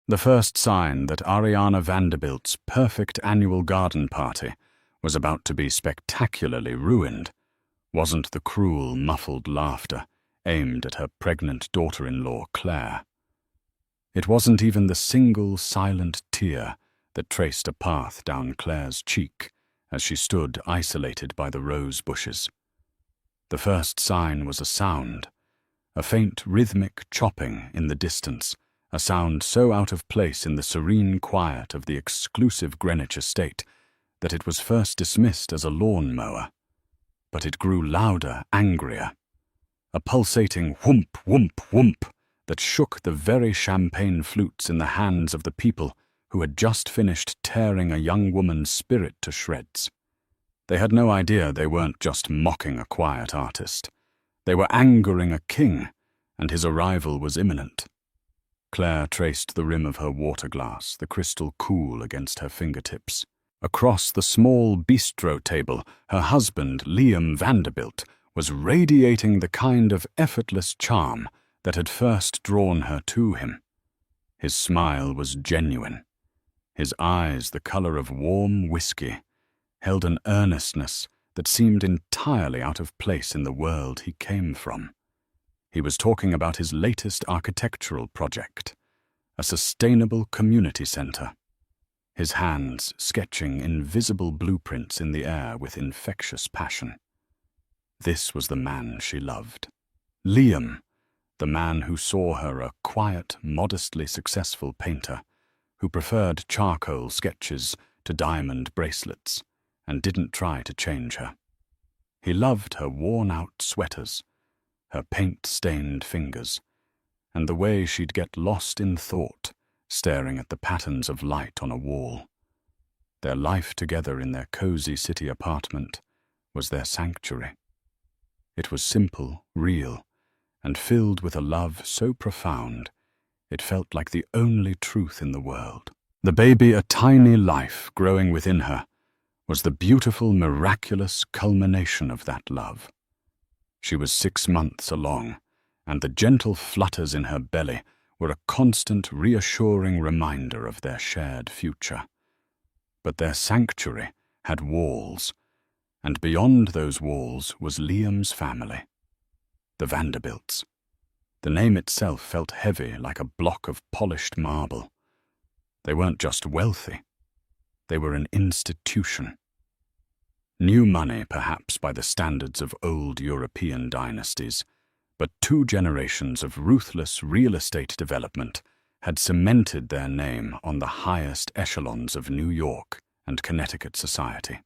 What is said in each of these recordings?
The first sign that Ariana Vanderbilt's perfect annual garden party was about to be spectacularly ruined wasn't the cruel, muffled laughter aimed at her pregnant daughter-in-law, Claire. It wasn't even the single silent tear that traced a path down Claire's cheek as she stood isolated by the rose bushes. The first sign was a sound, a faint rhythmic chopping in the distance, a sound so out of place in the serene quiet of the exclusive Greenwich estate that it was first dismissed as a lawn-mower. But it grew louder, angrier, a pulsating whoomp, whoomp, whoomp that shook the very champagne flutes in the hands of the people who had just finished tearing a young woman's spirit to shreds. They had no idea they weren't just mocking a quiet artist. They were angering a king, and his arrival was imminent. Claire traced the rim of her water glass, the crystal cool against her fingertips. Across the small bistro table, her husband, Liam Vanderbilt, was radiating the kind of effortless charm that had first drawn her to him. His smile was genuine. His eyes, the color of warm whiskey, held an earnestness that seemed entirely out of place in the world he came from. He was talking about his latest architectural project, a sustainable community center. His hands sketching invisible blueprints in the air with infectious passion. This was the man she loved. Liam, the man who saw her a quiet, modestly successful painter, who preferred charcoal sketches to diamond bracelets, and didn't try to change her. He loved her worn-out sweaters, her paint-stained fingers, and the way she'd get lost in thought, staring at the patterns of light on a wall. Their life together in their cozy city apartment was their sanctuary. It was simple, real, and filled with a love so profound, it felt like the only truth in the world. The baby, a tiny life growing within her, was the beautiful, miraculous culmination of that love. She was 6 months along, and the gentle flutters in her belly were a constant, reassuring reminder of their shared future. But their sanctuary had walls, and beyond those walls was Liam's family, the Vanderbilts. The name itself felt heavy like a block of polished marble. They weren't just wealthy, they were an institution. New money, perhaps, by the standards of old European dynasties, but 2 generations of ruthless real estate development had cemented their name on the highest echelons of New York and Connecticut society.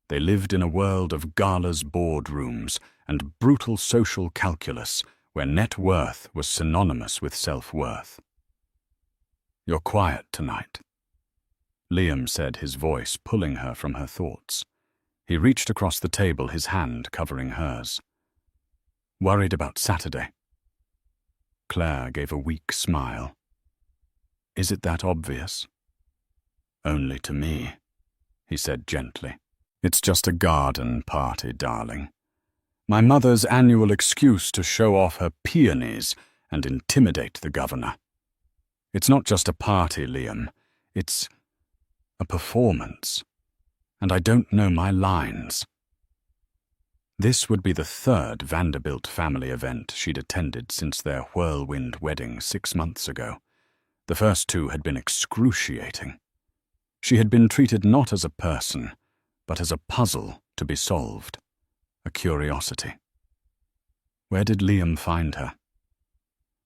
They lived in a world of Gala's boardrooms and brutal social calculus where net worth was synonymous with self-worth. "You're quiet tonight," Liam said, his voice pulling her from her thoughts. He reached across the table, his hand covering hers. "Worried about Saturday?" Claire gave a weak smile. "Is it that obvious?" "Only to me," he said gently. "It's just a garden party, darling. My mother's annual excuse to show off her peonies and intimidate the governor. It's not just a party, Liam. It's a performance. And I don't know my lines." This would be the 3rd Vanderbilt family event she'd attended since their whirlwind wedding 6 months ago. The first 2 had been excruciating. She had been treated not as a person, but as a puzzle to be solved, a curiosity. Where did Liam find her?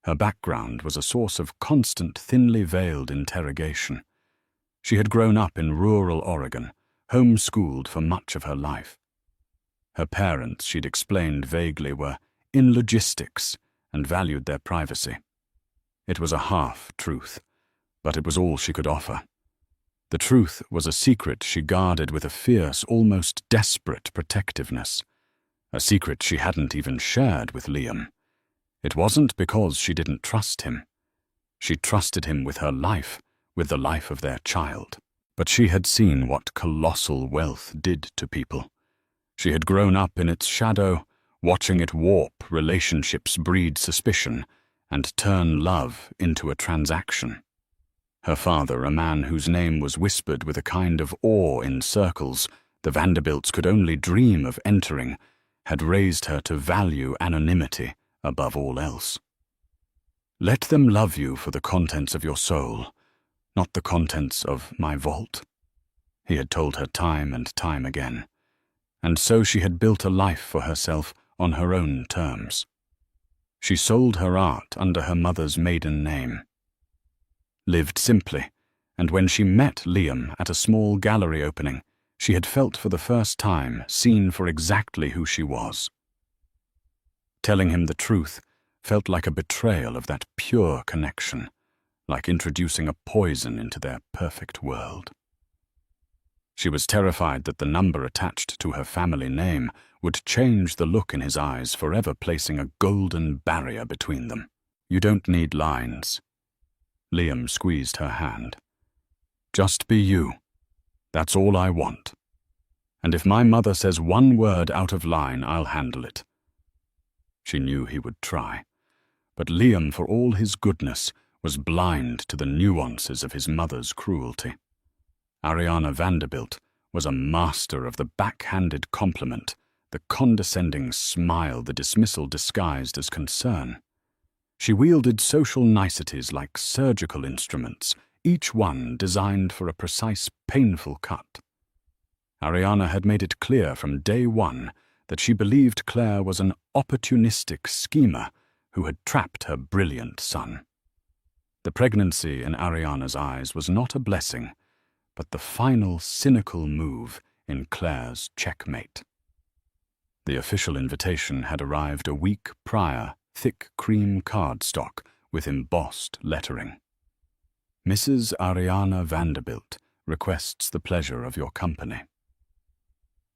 Her background was a source of constant, thinly veiled interrogation. She had grown up in rural Oregon, homeschooled for much of her life. Her parents, she'd explained vaguely, were in logistics and valued their privacy. It was a half-truth, but it was all she could offer. The truth was a secret she guarded with a fierce, almost desperate protectiveness, a secret she hadn't even shared with Liam. It wasn't because she didn't trust him. She trusted him with her life, with the life of their child. But she had seen what colossal wealth did to people. She had grown up in its shadow, watching it warp relationships, breed suspicion, and turn love into a transaction. Her father, a man whose name was whispered with a kind of awe in circles the Vanderbilts could only dream of entering, had raised her to value anonymity above all else. "Let them love you for the contents of your soul, not the contents of my vault," he had told her time and time again. And so she had built a life for herself on her own terms. She sold her art under her mother's maiden name, lived simply, and when she met Liam at a small gallery opening, she had felt for the first time seen for exactly who she was. Telling him the truth felt like a betrayal of that pure connection, like introducing a poison into their perfect world. She was terrified that the number attached to her family name would change the look in his eyes, forever placing a golden barrier between them. "You don't need lines." Liam squeezed her hand. "Just be you. That's all I want. And if my mother says one word out of line, I'll handle it." She knew he would try, but Liam, for all his goodness, was blind to the nuances of his mother's cruelty. Ariana Vanderbilt was a master of the backhanded compliment, the condescending smile, the dismissal disguised as concern. She wielded social niceties like surgical instruments, each one designed for a precise, painful cut. Ariana had made it clear from day one that she believed Claire was an opportunistic schemer who had trapped her brilliant son. The pregnancy in Ariana's eyes was not a blessing, but the final cynical move in Claire's checkmate. The official invitation had arrived a week prior, thick cream cardstock with embossed lettering. "Mrs. Ariana Vanderbilt requests the pleasure of your company."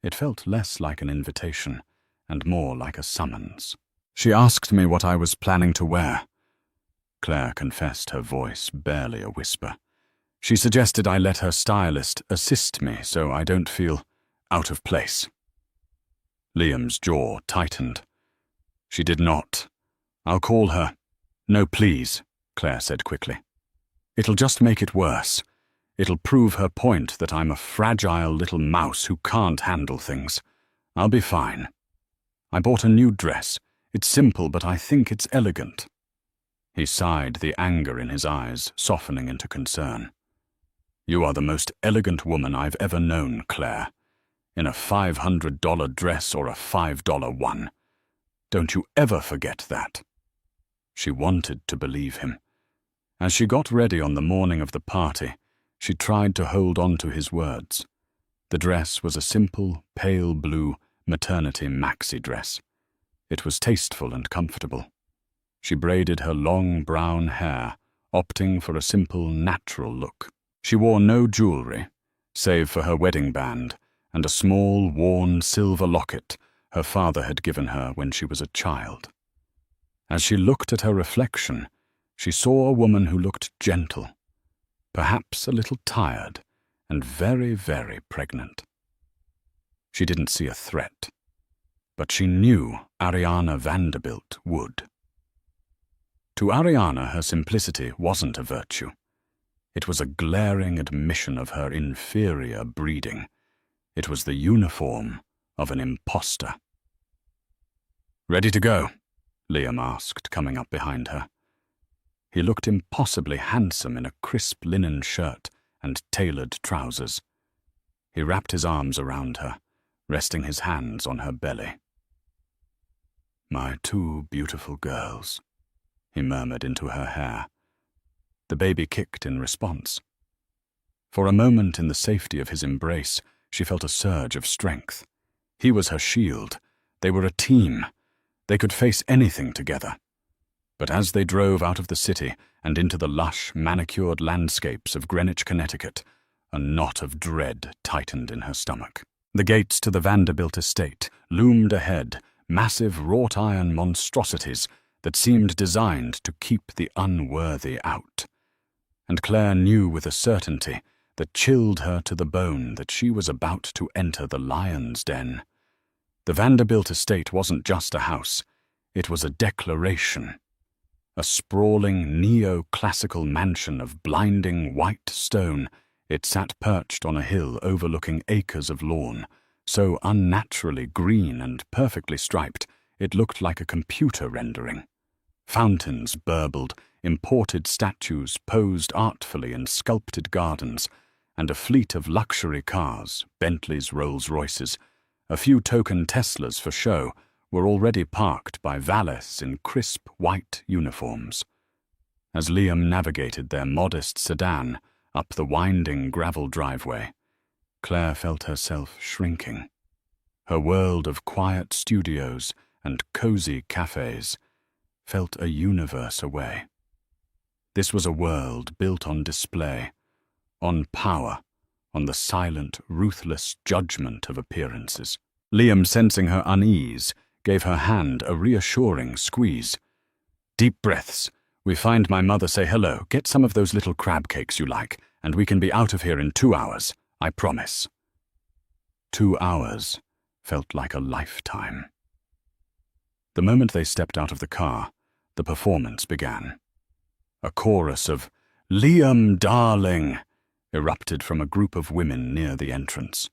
It felt less like an invitation and more like a summons. "She asked me what I was planning to wear." Claire confessed, her voice barely a whisper. "She suggested I let her stylist assist me so I don't feel out of place." Liam's jaw tightened. "She did not. I'll call her." "No, please," Claire said quickly. "It'll just make it worse. It'll prove her point that I'm a fragile little mouse who can't handle things. I'll be fine. I bought a new dress. It's simple, but I think it's elegant." He sighed, the anger in his eyes softening into concern. "You are the most elegant woman I've ever known, Claire. In a $500 dress or a $5 one. Don't you ever forget that." She wanted to believe him. As she got ready on the morning of the party, she tried to hold on to his words. The dress was a simple, pale blue maternity maxi dress. It was tasteful and comfortable. She braided her long brown hair, opting for a simple, natural look. She wore no jewelry, save for her wedding band and a small, worn silver locket her father had given her when she was a child. As she looked at her reflection, she saw a woman who looked gentle, perhaps a little tired, and very, very pregnant. She didn't see a threat, but she knew Ariana Vanderbilt would. To Ariana, her simplicity wasn't a virtue. It was a glaring admission of her inferior breeding. It was the uniform of an imposter. "Ready to go?" Liam asked, coming up behind her. He looked impossibly handsome in a crisp linen shirt and tailored trousers. He wrapped his arms around her, resting his hands on her belly. "My two beautiful girls," he murmured into her hair. The baby kicked in response. For a moment, in the safety of his embrace, she felt a surge of strength. He was her shield. They were a team. They could face anything together. But as they drove out of the city and into the lush, manicured landscapes of Greenwich, Connecticut, a knot of dread tightened in her stomach. The gates to the Vanderbilt estate loomed ahead, massive wrought-iron monstrosities that seemed designed to keep the unworthy out. And Claire knew with a certainty that chilled her to the bone that she was about to enter the lion's den. The Vanderbilt estate wasn't just a house. It was a declaration. A sprawling neo-classical mansion of blinding white stone, it sat perched on a hill overlooking acres of lawn, so unnaturally green and perfectly striped it looked like a computer rendering. Fountains burbled, imported statues posed artfully in sculpted gardens, and a fleet of luxury cars, Bentleys, Rolls-Royces, a few token Teslas for show, were already parked by valets in crisp white uniforms. As Liam navigated their modest sedan up the winding gravel driveway, Claire felt herself shrinking. Her world of quiet studios and cozy cafes felt a universe away. This was a world built on display, on power, on the silent, ruthless judgment of appearances. Liam, sensing her unease, gave her hand a reassuring squeeze. "Deep breaths. We find my mother, say hello. Get some of those little crab cakes you like, and we can be out of here in 2 hours. I promise." 2 hours felt like a lifetime. The moment they stepped out of the car, the performance began. A chorus of "Liam, darling!" erupted from a group of women near the entrance.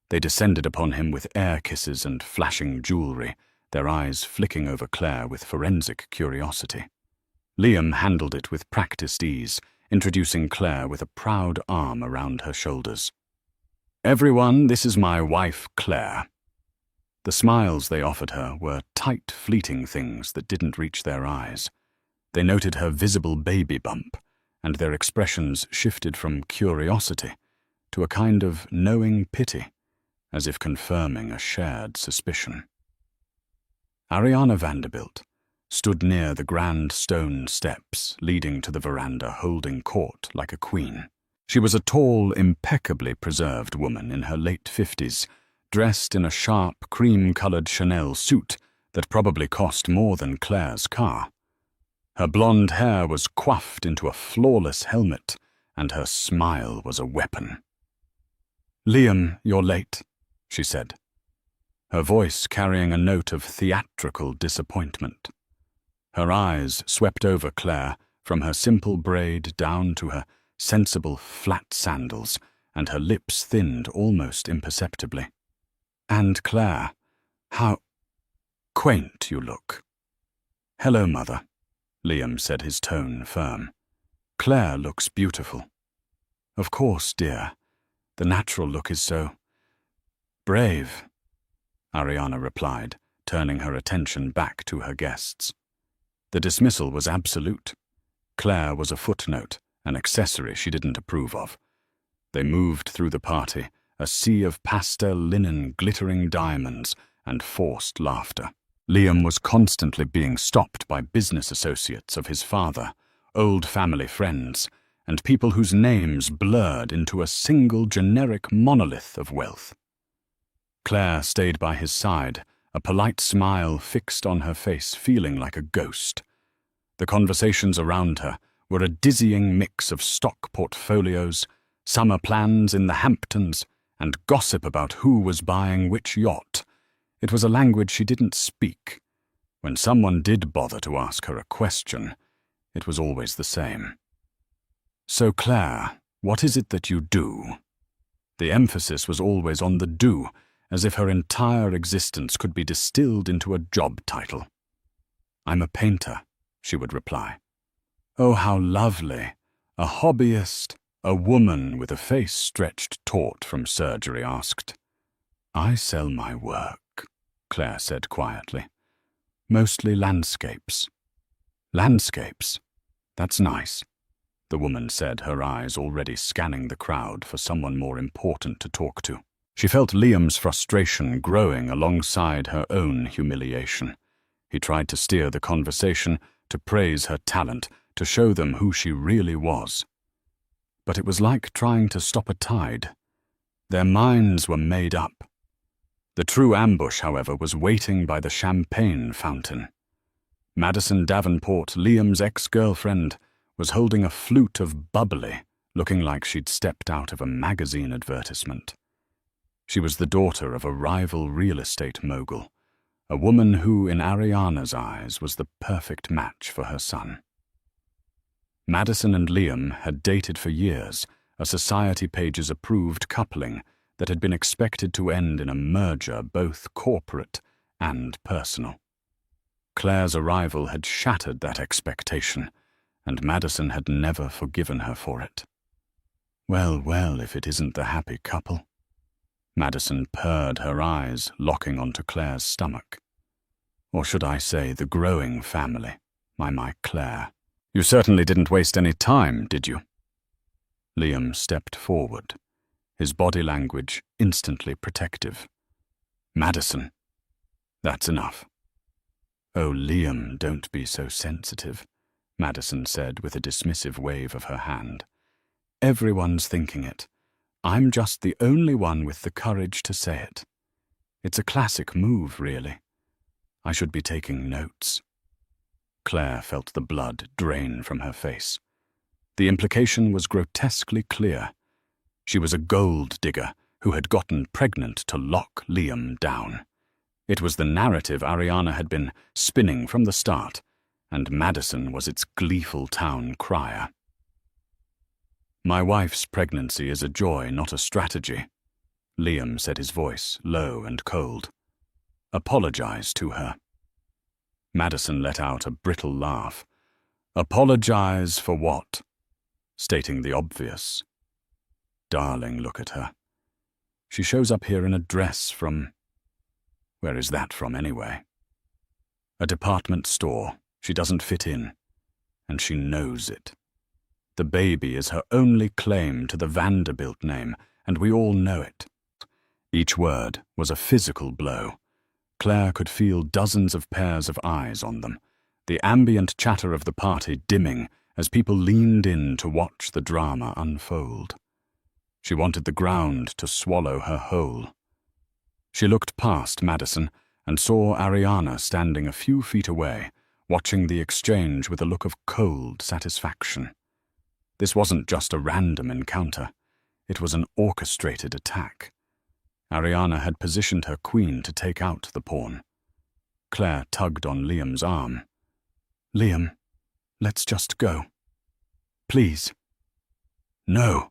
They descended upon him with air kisses and flashing jewelry, their eyes flicking over Claire with forensic curiosity. Liam handled it with practiced ease, introducing Claire with a proud arm around her shoulders. "Everyone, this is my wife, Claire." The smiles they offered her were tight, fleeting things that didn't reach their eyes. They noted her visible baby bump, and their expressions shifted from curiosity to a kind of knowing pity, as if confirming a shared suspicion. Ariana Vanderbilt stood near the grand stone steps leading to the veranda, holding court like a queen. She was a tall, impeccably preserved woman in her late 50s, dressed in a sharp, cream-colored Chanel suit that probably cost more than Claire's car. Her blonde hair was coiffed into a flawless helmet, and her smile was a weapon. "Liam, you're late," she said, her voice carrying a note of theatrical disappointment. Her eyes swept over Claire from her simple braid down to her sensible flat sandals, and her lips thinned almost imperceptibly. "And Claire, how quaint you look." "Hello, Mother," Liam said, his tone firm. "Claire looks beautiful." "Of course, dear. The natural look is so brave," Ariana replied, turning her attention back to her guests. The dismissal was absolute. Claire was a footnote, an accessory she didn't approve of. They moved through the party, a sea of pastel linen, glittering diamonds, and forced laughter. Liam was constantly being stopped by business associates of his father, old family friends, and people whose names blurred into a single generic monolith of wealth. Claire stayed by his side, a polite smile fixed on her face, feeling like a ghost. The conversations around her were a dizzying mix of stock portfolios, summer plans in the Hamptons, and gossip about who was buying which yacht. It was a language she didn't speak. When someone did bother to ask her a question, it was always the same. "So, Claire, what is it that you do?" The emphasis was always on the do, as if her entire existence could be distilled into a job title. "I'm a painter," she would reply. "Oh, how lovely. A hobbyist?" A woman with a face stretched taut from surgery asked. "I sell my work," Claire said quietly. "Mostly landscapes." "Landscapes? That's nice," the woman said, her eyes already scanning the crowd for someone more important to talk to. She felt Liam's frustration growing alongside her own humiliation. He tried to steer the conversation, to praise her talent, to show them who she really was. But it was like trying to stop a tide. Their minds were made up. The true ambush, however, was waiting by the champagne fountain. Madison Davenport, Liam's ex-girlfriend, was holding a flute of bubbly, looking like she'd stepped out of a magazine advertisement. She was the daughter of a rival real estate mogul, a woman who, in Ariana's eyes, was the perfect match for her son. Madison and Liam had dated for years, a Society Pages approved coupling that had been expected to end in a merger both corporate and personal. Claire's arrival had shattered that expectation, and Madison had never forgiven her for it. Well, well, if it isn't the happy couple. Madison purred her eyes, locking onto Claire's stomach. Or should I say the growing family, my Claire. You certainly didn't waste any time, did you? Liam stepped forward, his body language instantly protective. Madison, that's enough. Oh, Liam, don't be so sensitive, Madison said with a dismissive wave of her hand. Everyone's thinking it. I'm just the only one with the courage to say it. It's a classic move, really. I should be taking notes. Claire felt the blood drain from her face. The implication was grotesquely clear. She was a gold digger who had gotten pregnant to lock Liam down. It was the narrative Ariana had been spinning from the start, and Madison was its gleeful town crier. My wife's pregnancy is a joy, not a strategy, Liam said, his voice low and cold. Apologize to her. Madison let out a brittle laugh. Apologize for what? Stating the obvious. Darling, look at her. She shows up here in a dress from... Where is that from, anyway? A department store. She doesn't fit in. And she knows it. The baby is her only claim to the Vanderbilt name, and we all know it. Each word was a physical blow. Claire could feel dozens of pairs of eyes on them, the ambient chatter of the party dimming as people leaned in to watch the drama unfold. She wanted the ground to swallow her whole. She looked past Madison and saw Ariana standing a few feet away, watching the exchange with a look of cold satisfaction. This wasn't just a random encounter. It was an orchestrated attack. Ariana had positioned her queen to take out the pawn. Claire tugged on Liam's arm. Liam, let's just go. Please. No,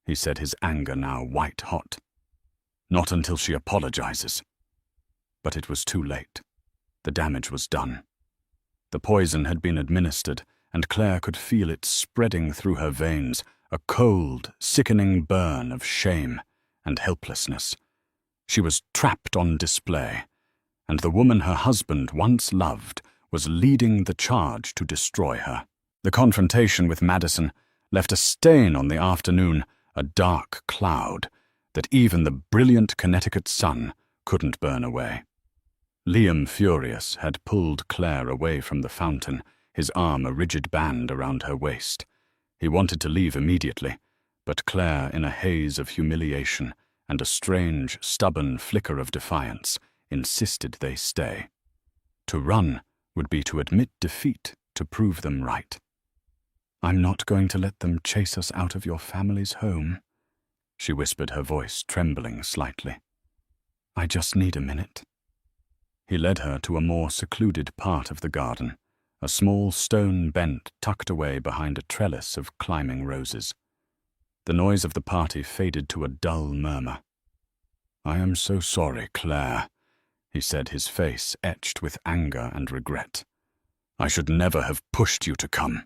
he said, his anger now white-hot. Not until she apologizes. But it was too late. The damage was done. The poison had been administered, and Claire could feel it spreading through her veins, a cold, sickening burn of shame and helplessness. She was trapped on display, and the woman her husband once loved was leading the charge to destroy her. The confrontation with Madison left a stain on the afternoon, a dark cloud that even the brilliant Connecticut sun couldn't burn away. Liam, furious, had pulled Claire away from the fountain, his arm a rigid band around her waist. He wanted to leave immediately, but Claire, in a haze of humiliation and a strange, stubborn flicker of defiance, insisted they stay. To run would be to admit defeat, to prove them right. I'm not going to let them chase us out of your family's home, she whispered, her voice trembling slightly. I just need a minute. He led her to a more secluded part of the garden, a small stone bench tucked away behind a trellis of climbing roses. The noise of the party faded to a dull murmur. I am so sorry, Claire, he said, his face etched with anger and regret. I should never have pushed you to come.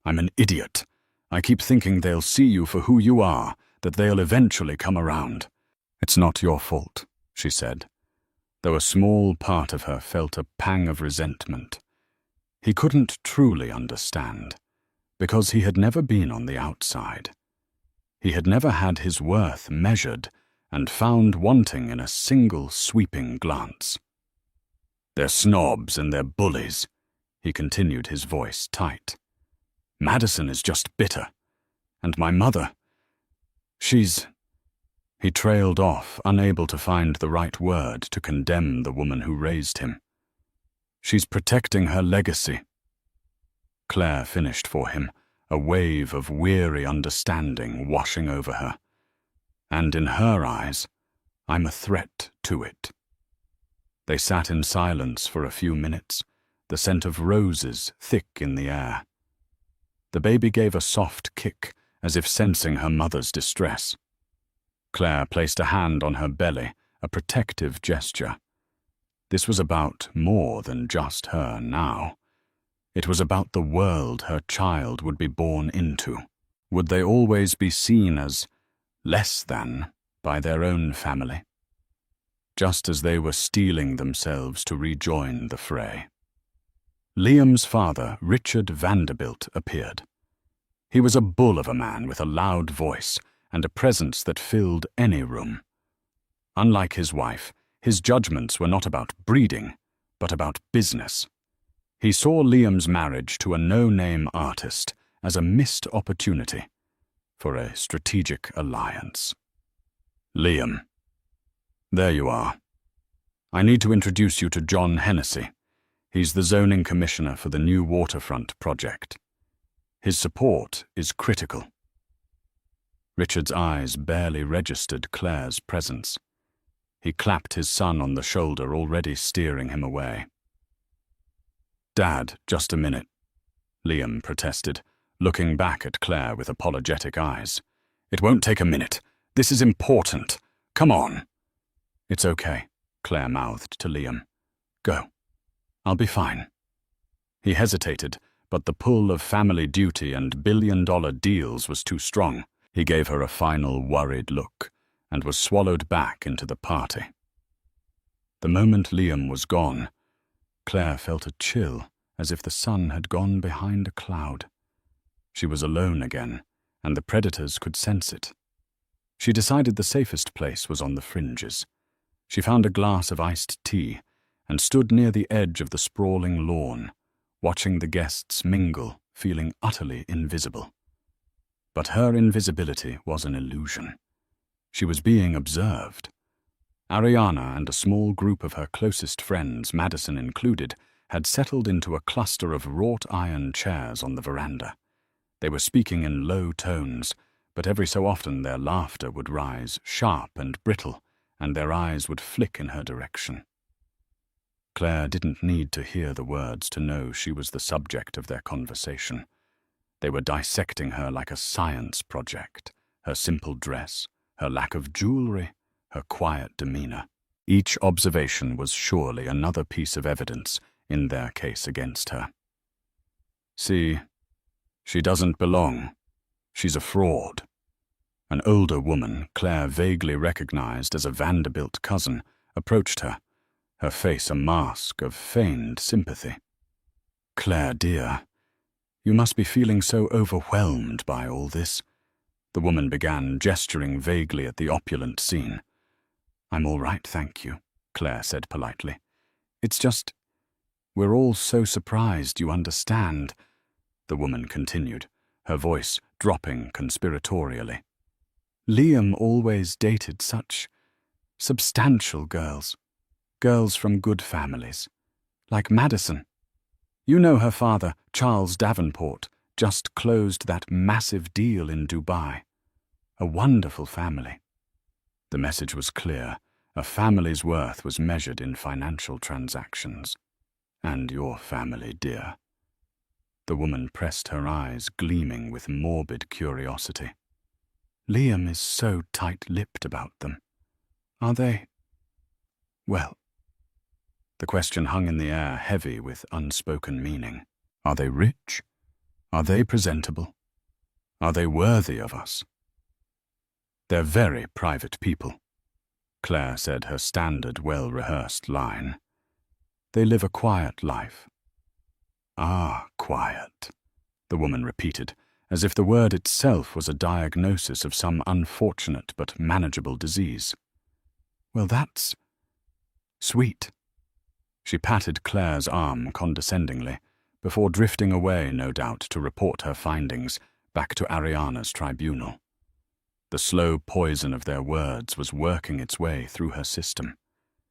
I'm an idiot. I keep thinking they'll see you for who you are, that they'll eventually come around. It's not your fault, she said, though a small part of her felt a pang of resentment. He couldn't truly understand, because he had never been on the outside. He had never had his worth measured and found wanting in a single sweeping glance. They're snobs and they're bullies, he continued, his voice tight. Madison is just bitter. And my mother, she's... He trailed off, unable to find the right word to condemn the woman who raised him. She's protecting her legacy. Claire finished for him, a wave of weary understanding washing over her. And in her eyes, I'm a threat to it. They sat in silence for a few minutes, the scent of roses thick in the air. The baby gave a soft kick, as if sensing her mother's distress. Claire placed a hand on her belly, a protective gesture. This was about more than just her now. It was about the world her child would be born into. Would they always be seen as less than by their own family? Just as they were steeling themselves to rejoin the fray. Liam's father, Richard Vanderbilt, appeared. He was a bull of a man with a loud voice and a presence that filled any room. Unlike his wife, his judgments were not about breeding, but about business. He saw Liam's marriage to a no-name artist as a missed opportunity for a strategic alliance. Liam, there you are. I need to introduce you to John Hennessy. He's the zoning commissioner for the new waterfront project. His support is critical. Richard's eyes barely registered Claire's presence. He clapped his son on the shoulder, already steering him away. "Dad, just a minute," Liam protested, looking back at Claire with apologetic eyes. "It won't take a minute. This is important. Come on." "It's okay," Claire mouthed to Liam. "Go. I'll be fine." He hesitated, but the pull of family duty and billion-dollar deals was too strong. He gave her a final worried look and was swallowed back into the party. The moment Liam was gone, Claire felt a chill, as if the sun had gone behind a cloud. She was alone again, and the predators could sense it. She decided the safest place was on the fringes. She found a glass of iced tea and stood near the edge of the sprawling lawn, watching the guests mingle, feeling utterly invisible. But her invisibility was an illusion. She was being observed. Ariana and a small group of her closest friends, Madison included, had settled into a cluster of wrought iron chairs on the veranda. They were speaking in low tones, but every so often their laughter would rise, sharp and brittle, and their eyes would flick in her direction. Claire didn't need to hear the words to know she was the subject of their conversation. They were dissecting her like a science project, her simple dress, her lack of jewelry, her quiet demeanor. Each observation was surely another piece of evidence in their case against her. "See, she doesn't belong. She's a fraud." An older woman, Claire vaguely recognized as a Vanderbilt cousin, approached her, her face a mask of feigned sympathy. "Claire, dear, you must be feeling so overwhelmed by all this," the woman began, gesturing vaguely at the opulent scene. "I'm all right, thank you," Claire said politely. "It's just, we're all so surprised you understand," the woman continued, her voice dropping conspiratorially. "Liam always dated such substantial girls from good families, like Madison. You know her father, Charles Davenport, just closed that massive deal in Dubai. A wonderful family." The message was clear. A family's worth was measured in financial transactions. "And your family, dear." The woman pressed her eyes, gleaming with morbid curiosity. "Liam is so tight-lipped about them. Are they, well..." The question hung in the air, heavy with unspoken meaning. "Are they rich? Are they presentable? Are they worthy of us?" "They're very private people," Claire said, her standard, well-rehearsed line. "They live a quiet life." "Ah, quiet," the woman repeated, as if the word itself was a diagnosis of some unfortunate but manageable disease. "Well, that's sweet." She patted Claire's arm condescendingly, before drifting away, no doubt, to report her findings back to Ariana's tribunal. The slow poison of their words was working its way through her system.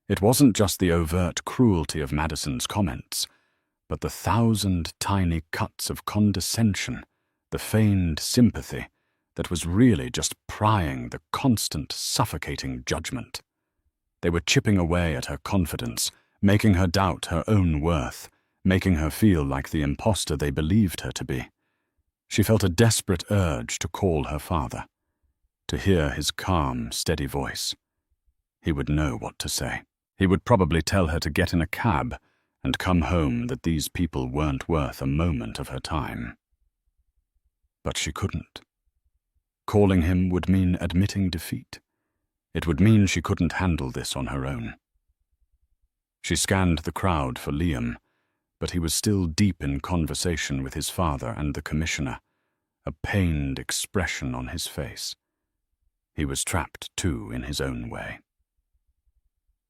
It wasn't just the overt cruelty of Madison's comments, but the 1,000 tiny cuts of condescension, the feigned sympathy, that was really just prying the constant, suffocating judgment. They were chipping away at her confidence, making her doubt her own worth, making her feel like the imposter they believed her to be. She felt a desperate urge to call her father, to hear his calm, steady voice. He would know what to say. He would probably tell her to get in a cab and come home, that these people weren't worth a moment of her time. But she couldn't. Calling him would mean admitting defeat. It would mean she couldn't handle this on her own. She scanned the crowd for Liam, but he was still deep in conversation with his father and the commissioner, a pained expression on his face. He was trapped, too, in his own way.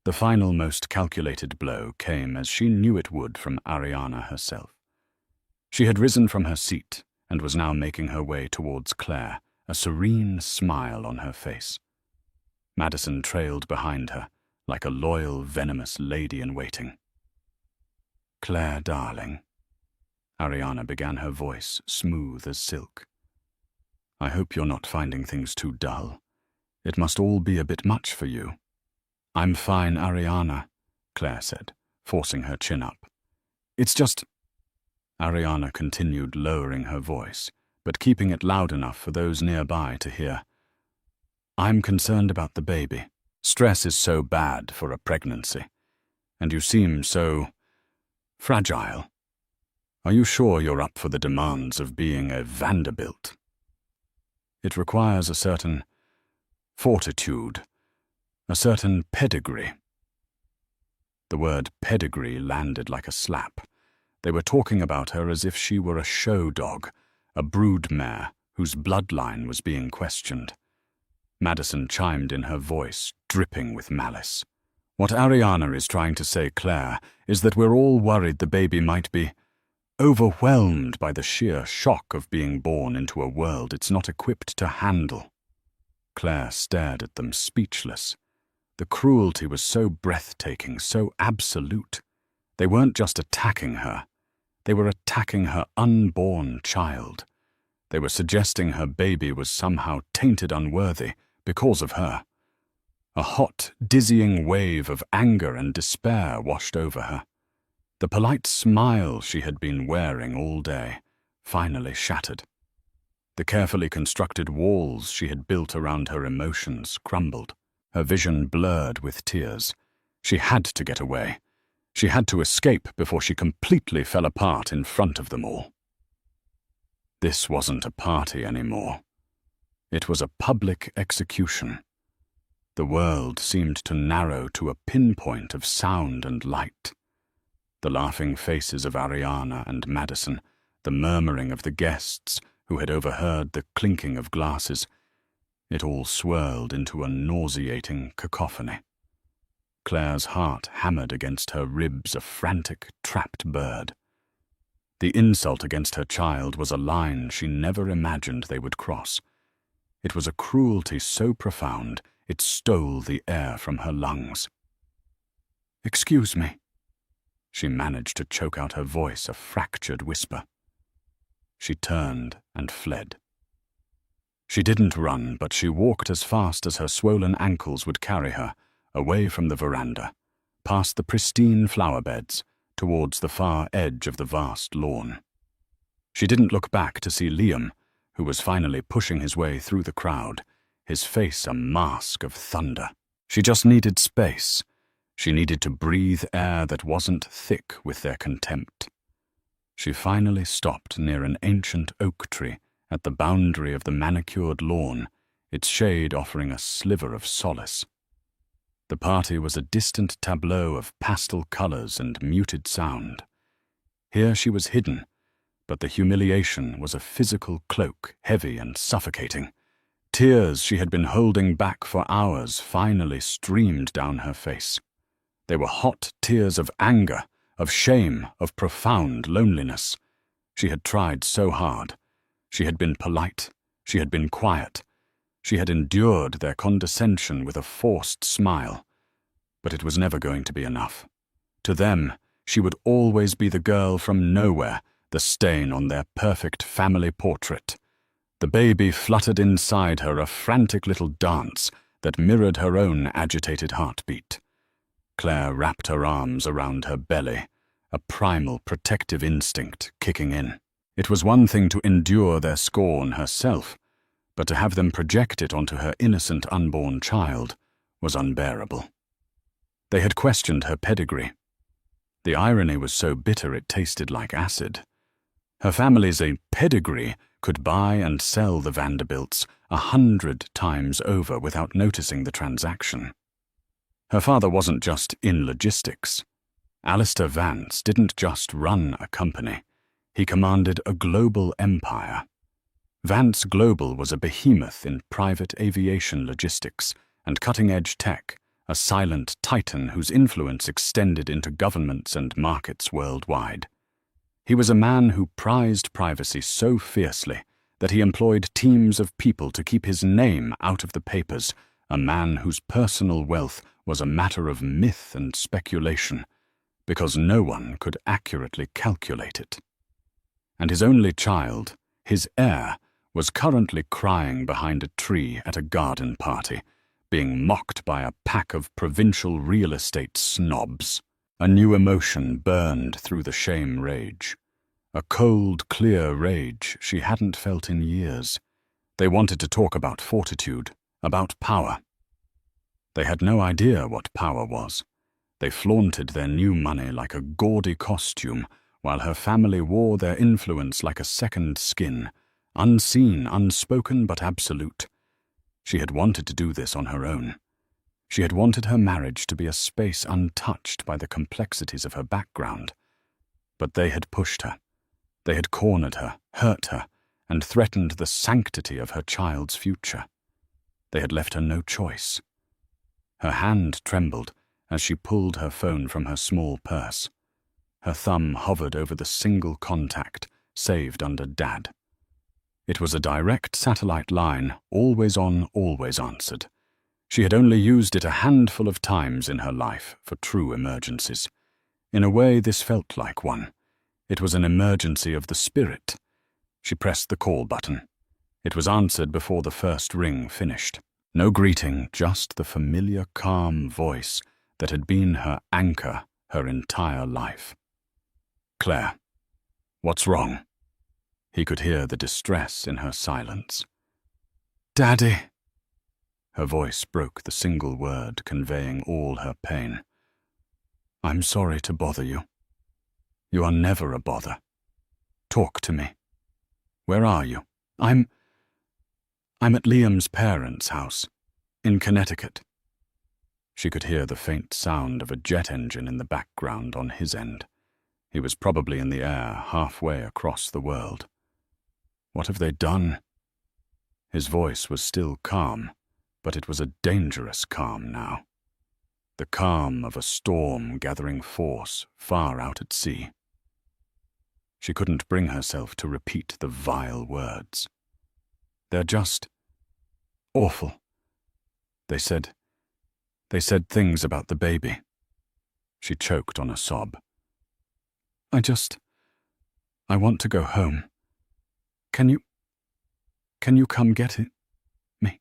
The final, most calculated blow came, as she knew it would, from Ariana herself. She had risen from her seat and was now making her way towards Claire, a serene smile on her face. Madison trailed behind her, like a loyal, venomous lady-in-waiting. "Claire, darling," Ariana began, her voice smooth as silk. "I hope you're not finding things too dull. It must all be a bit much for you." "I'm fine, Ariana," Claire said, forcing her chin up. "It's just—" Ariana continued, lowering her voice, but keeping it loud enough for those nearby to hear. "I'm concerned about the baby. Stress is so bad for a pregnancy. And you seem so fragile. Are you sure you're up for the demands of being a Vanderbilt? It requires a certain fortitude, a certain pedigree." The word pedigree landed like a slap. They were talking about her as if she were a show dog, a brood mare whose bloodline was being questioned. Madison chimed in, her voice dripping with malice. "What Ariana is trying to say, Claire, is that we're all worried the baby might be overwhelmed by the sheer shock of being born into a world it's not equipped to handle." Claire stared at them, speechless. The cruelty was so breathtaking, so absolute. They weren't just attacking her. They were attacking her unborn child. They were suggesting her baby was somehow tainted unworthy because of her. A hot, dizzying wave of anger and despair washed over her. The polite smile she had been wearing all day finally shattered. The carefully constructed walls she had built around her emotions crumbled. Her vision blurred with tears. She had to get away. She had to escape before she completely fell apart in front of them all. This wasn't a party anymore. It was a public execution. The world seemed to narrow to a pinpoint of sound and light. The laughing faces of Ariana and Madison, the murmuring of the guests who had overheard the clinking of glasses, it all swirled into a nauseating cacophony. Claire's heart hammered against her ribs, a frantic, trapped bird. The insult against her child was a line she never imagined they would cross. It was a cruelty so profound it stole the air from her lungs. "Excuse me." She managed to choke out her voice, a fractured whisper. She turned and fled. She didn't run, but she walked as fast as her swollen ankles would carry her, away from the veranda, past the pristine flower beds, towards the far edge of the vast lawn. She didn't look back to see Liam, who was finally pushing his way through the crowd, his face a mask of thunder. She just needed space. She needed to breathe air that wasn't thick with their contempt. She finally stopped near an ancient oak tree at the boundary of the manicured lawn, its shade offering a sliver of solace. The party was a distant tableau of pastel colors and muted sound. Here she was hidden, but the humiliation was a physical cloak, heavy and suffocating. Tears she had been holding back for hours finally streamed down her face. They were hot tears of anger, of shame, of profound loneliness. She had tried so hard. She had been polite. She had been quiet. She had endured their condescension with a forced smile. But it was never going to be enough. To them, she would always be the girl from nowhere, the stain on their perfect family portrait. The baby fluttered inside her, a frantic little dance that mirrored her own agitated heartbeat. Claire wrapped her arms around her belly, a primal protective instinct kicking in. It was one thing to endure their scorn herself, but to have them project it onto her innocent unborn child was unbearable. They had questioned her pedigree. The irony was so bitter it tasted like acid. Her family's pedigree could buy and sell the Vanderbilts 100 times over without noticing the transaction. Her father wasn't just in logistics. Alistair Vance didn't just run a company. He commanded a global empire. Vance Global was a behemoth in private aviation logistics and cutting-edge tech, a silent titan whose influence extended into governments and markets worldwide. He was a man who prized privacy so fiercely that he employed teams of people to keep his name out of the papers, a man whose personal wealth was a matter of myth and speculation, because no one could accurately calculate it. And his only child, his heir, was currently crying behind a tree at a garden party, being mocked by a pack of provincial real estate snobs. A new emotion burned through the shame rage. A cold, clear rage she hadn't felt in years. They wanted to talk about fortitude, about power. They had no idea what power was. They flaunted their new money like a gaudy costume, while her family wore their influence like a second skin, unseen, unspoken, but absolute. She had wanted to do this on her own. She had wanted her marriage to be a space untouched by the complexities of her background. But they had pushed her. They had cornered her, hurt her, and threatened the sanctity of her child's future. They had left her no choice. Her hand trembled as she pulled her phone from her small purse. Her thumb hovered over the single contact, saved under Dad. It was a direct satellite line, always on, always answered. She had only used it a handful of times in her life for true emergencies. In a way, this felt like one. It was an emergency of the spirit. She pressed the call button. It was answered before the first ring finished. No greeting, just the familiar, calm voice that had been her anchor her entire life. Claire, what's wrong? He could hear the distress in her silence. Daddy. Her voice broke the single word conveying all her pain. I'm sorry to bother you. You are never a bother. Talk to me. Where are you? I'm at Liam's parents' house, in Connecticut. She could hear the faint sound of a jet engine in the background on his end. He was probably in the air halfway across the world. What have they done? His voice was still calm, but it was a dangerous calm now. The calm of a storm gathering force far out at sea. She couldn't bring herself to repeat the vile words. They're just awful. They said things about the baby. She choked on a sob. I want to go home. Can you come get me?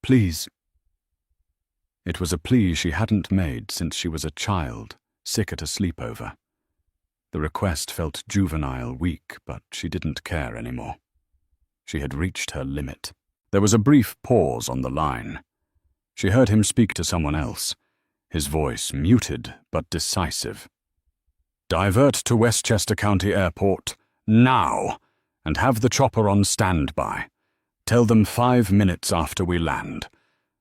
Please. It was a plea she hadn't made since she was a child, sick at a sleepover. The request felt juvenile, weak, but she didn't care anymore. She had reached her limit. There was a brief pause on the line. She heard him speak to someone else, his voice muted but decisive. Divert to Westchester County Airport, now, and have the chopper on standby. Tell them 5 minutes after we land.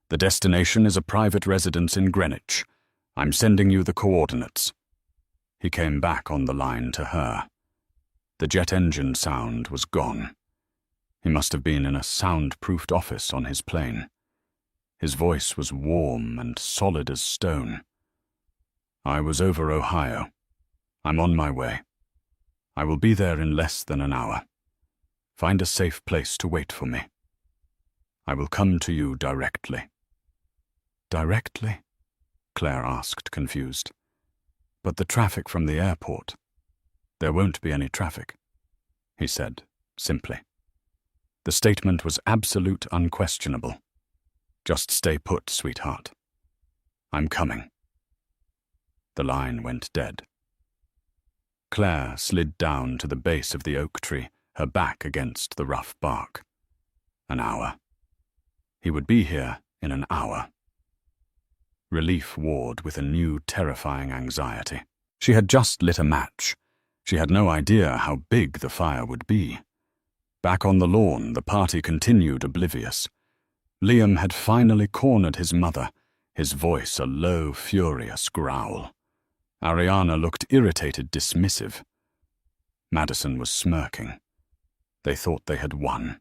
The destination is a private residence in Greenwich. I'm sending you the coordinates. He came back on the line to her. The jet engine sound was gone. He must have been in a soundproofed office on his plane. His voice was warm and solid as stone. I was over Ohio. I'm on my way. I will be there in less than an hour. Find a safe place to wait for me. I will come to you directly. Directly? Claire asked, confused. But the traffic from the airport. There won't be any traffic, he said, simply. The statement was absolute, unquestionable. Just stay put, sweetheart. I'm coming. The line went dead. Claire slid down to the base of the oak tree, her back against the rough bark. An hour. He would be here in an hour. Relief warred with a new terrifying anxiety. She had just lit a match. She had no idea how big the fire would be. Back on the lawn, the party continued oblivious. Liam had finally cornered his mother, his voice a low, furious growl. Ariana looked irritated, dismissive. Madison was smirking. They thought they had won.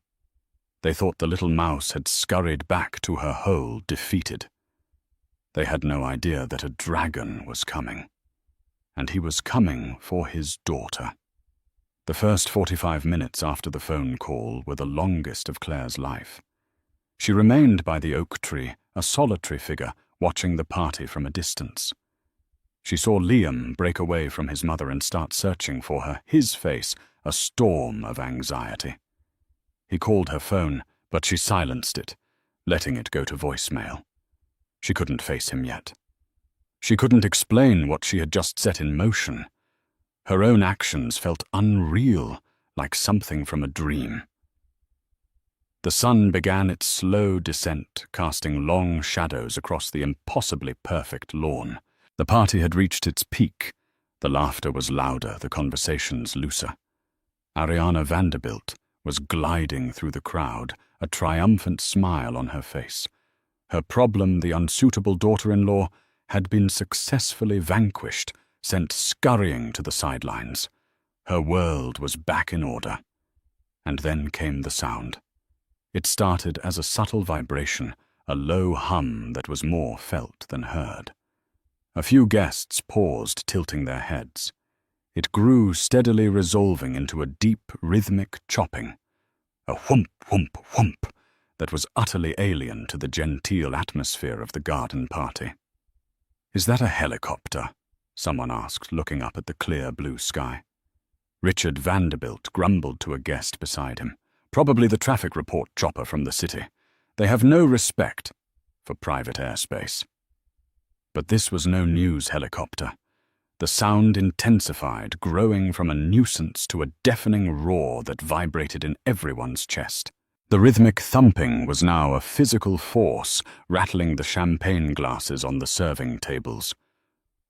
They thought the little mouse had scurried back to her hole, defeated. They had no idea that a dragon was coming. And he was coming for his daughter. The first 45 minutes after the phone call were the longest of Claire's life. She remained by the oak tree, a solitary figure, watching the party from a distance. She saw Liam break away from his mother and start searching for her, his face a storm of anxiety. He called her phone, but she silenced it, letting it go to voicemail. She couldn't face him yet. She couldn't explain what she had just set in motion. Her own actions felt unreal, like something from a dream. The sun began its slow descent, casting long shadows across the impossibly perfect lawn. The party had reached its peak. The laughter was louder, the conversations looser. Ariana Vanderbilt was gliding through the crowd, a triumphant smile on her face. Her problem, the unsuitable daughter-in-law, had been successfully vanquished, sent scurrying to the sidelines. Her world was back in order. And then came the sound. It started as a subtle vibration, a low hum that was more felt than heard. A few guests paused, tilting their heads. It grew, steadily resolving into a deep, rhythmic chopping. A whoomp, whoomp, whoomp that was utterly alien to the genteel atmosphere of the garden party. "Is that a helicopter?" someone asked, looking up at the clear blue sky. Richard Vanderbilt grumbled to a guest beside him. "Probably the traffic report chopper from the city. They have no respect for private airspace." But this was no news helicopter. The sound intensified, growing from a nuisance to a deafening roar that vibrated in everyone's chest. The rhythmic thumping was now a physical force, rattling the champagne glasses on the serving tables.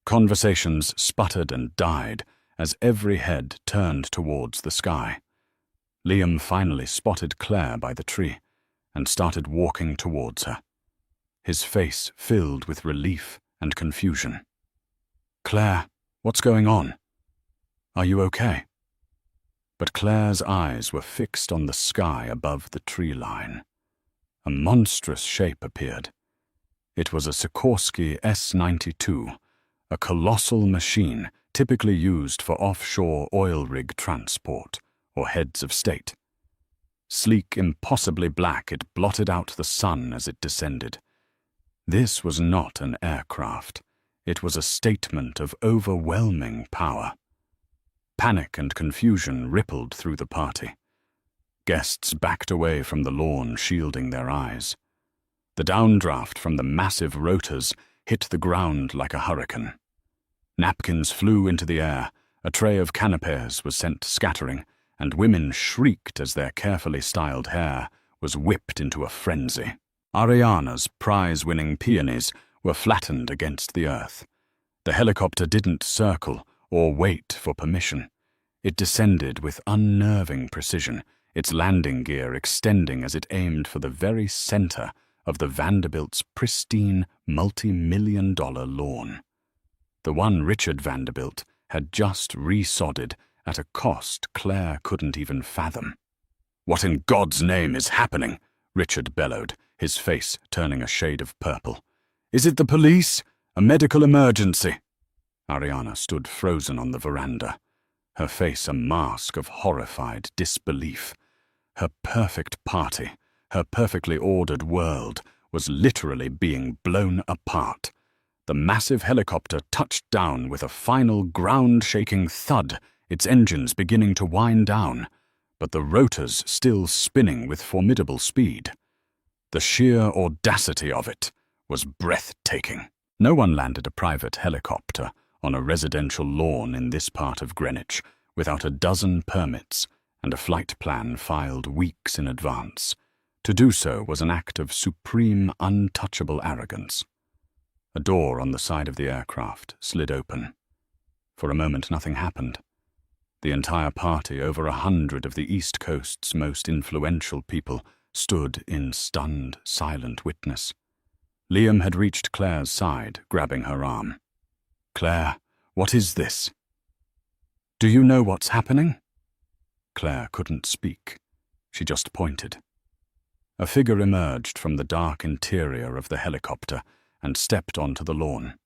Conversations sputtered and died as every head turned towards the sky. Liam finally spotted Claire by the tree and started walking towards her, his face filled with relief and confusion. "Claire, what's going on? Are you okay?" But Claire's eyes were fixed on the sky above the tree line. A monstrous shape appeared. It was a Sikorsky S-92, a colossal machine typically used for offshore oil rig transport or heads of state. Sleek, impossibly black, it blotted out the sun as it descended. This was not an aircraft. It was a statement of overwhelming power. Panic and confusion rippled through the party. Guests backed away from the lawn, shielding their eyes. The downdraft from the massive rotors hit the ground like a hurricane. Napkins flew into the air, a tray of canapés was sent scattering, and women shrieked as their carefully styled hair was whipped into a frenzy. Ariana's prize-winning peonies were flattened against the earth. The helicopter didn't circle or wait for permission. It descended with unnerving precision, its landing gear extending as it aimed for the very center of the Vanderbilt's pristine, multi-million-dollar lawn. The one Richard Vanderbilt had just resodded at a cost Claire couldn't even fathom. "What in God's name is happening?" Richard bellowed, his face turning a shade of purple. "Is it the police? A medical emergency?" Ariana stood frozen on the veranda, her face a mask of horrified disbelief. Her perfect party, her perfectly ordered world, was literally being blown apart. The massive helicopter touched down with a final ground-shaking thud, its engines beginning to wind down, but the rotors still spinning with formidable speed. The sheer audacity of it was breathtaking. No one landed a private helicopter on a residential lawn in this part of Greenwich, without a dozen permits and a flight plan filed weeks in advance. To do so was an act of supreme, untouchable arrogance. A door on the side of the aircraft slid open. For a moment nothing happened. The entire party, over 100 of the East Coast's most influential people, stood in stunned, silent witness. Liam had reached Claire's side, grabbing her arm. "Claire, what is this?" "Do you know what's happening?" Claire couldn't speak. She just pointed. A figure emerged from the dark interior of the helicopter and stepped onto the lawn.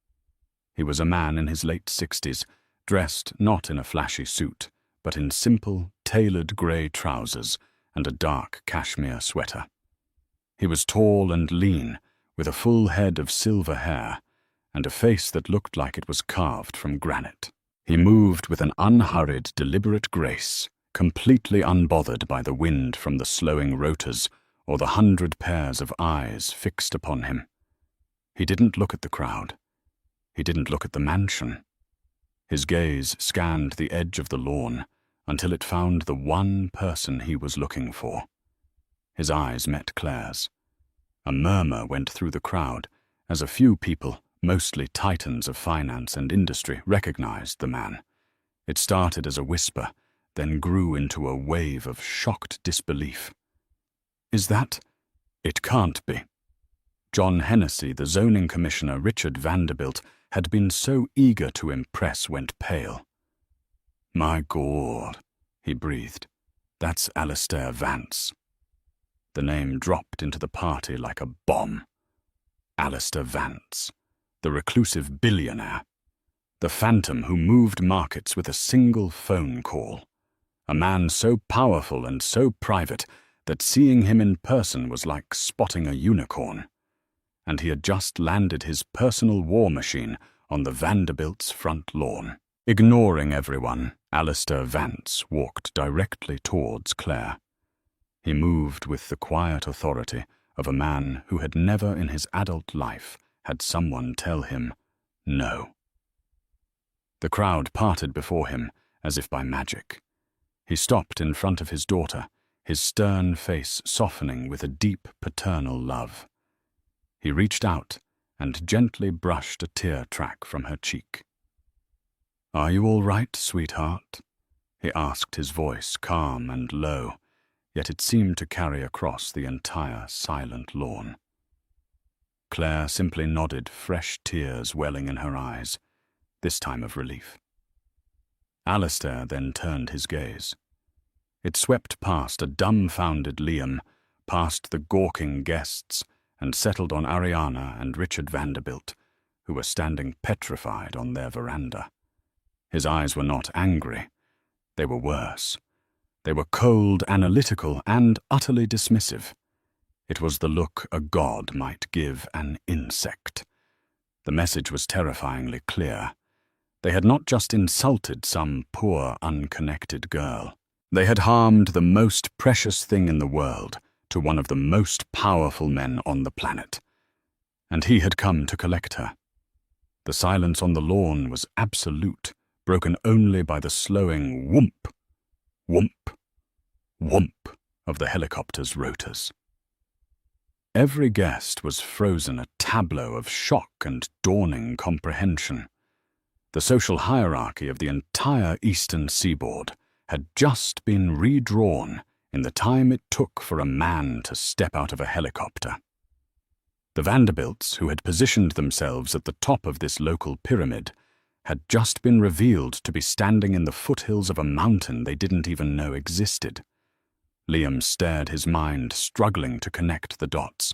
He was a man in his late 60s, dressed not in a flashy suit, but in simple, tailored grey trousers and a dark cashmere sweater. He was tall and lean, with a full head of silver hair and a face that looked like it was carved from granite. He moved with an unhurried, deliberate grace, completely unbothered by the wind from the slowing rotors or the 100 pairs of eyes fixed upon him. He didn't look at the crowd. He didn't look at the mansion. His gaze scanned the edge of the lawn until it found the one person he was looking for. His eyes met Claire's. A murmur went through the crowd as a few people, mostly titans of finance and industry, recognized the man. It started as a whisper, then grew into a wave of shocked disbelief. "Is that—" "It can't be." John Hennessy, the zoning commissioner, Richard Vanderbilt, had been so eager to impress, went pale. "My God," he breathed. "That's Alistair Vance." The name dropped into the party like a bomb. Alistair Vance, the reclusive billionaire. The phantom who moved markets with a single phone call. A man so powerful and so private that seeing him in person was like spotting a unicorn. And he had just landed his personal war machine on the Vanderbilts' front lawn. Ignoring everyone, Alistair Vance walked directly towards Claire. He moved with the quiet authority of a man who had never in his adult life had someone tell him no. The crowd parted before him as if by magic. He stopped in front of his daughter, his stern face softening with a deep paternal love. He reached out and gently brushed a tear track from her cheek. "Are you all right, sweetheart?" he asked, his voice calm and low, yet it seemed to carry across the entire silent lawn. Claire simply nodded, fresh tears welling in her eyes, this time of relief. Alistair then turned his gaze. It swept past a dumbfounded Liam, past the gawking guests, and settled on Ariana and Richard Vanderbilt, who were standing petrified on their veranda. His eyes were not angry. They were worse. They were cold, analytical, and utterly dismissive. It was the look a god might give an insect. The message was terrifyingly clear. They had not just insulted some poor, unconnected girl. They had harmed the most precious thing in the world to one of the most powerful men on the planet. And he had come to collect her. The silence on the lawn was absolute, broken only by the slowing whoomp, whoomp, whoomp of the helicopter's rotors. Every guest was frozen, a tableau of shock and dawning comprehension. The social hierarchy of the entire eastern seaboard had just been redrawn in the time it took for a man to step out of a helicopter. The Vanderbilts, who had positioned themselves at the top of this local pyramid, had just been revealed to be standing in the foothills of a mountain they didn't even know existed. Liam stared, his mind struggling to connect the dots.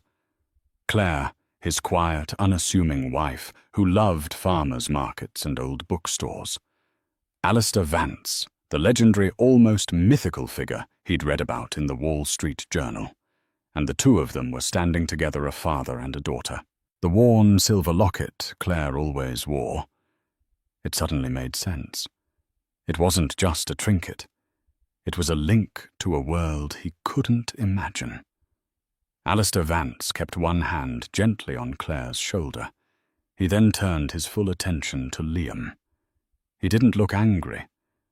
Claire, his quiet, unassuming wife, who loved farmers' markets and old bookstores. Alistair Vance, the legendary, almost mythical figure he'd read about in the Wall Street Journal. And the two of them were standing together, a father and a daughter. The worn silver locket Claire always wore. It suddenly made sense. It wasn't just a trinket. It was a link to a world he couldn't imagine. Alistair Vance kept one hand gently on Claire's shoulder. He then turned his full attention to Liam. He didn't look angry,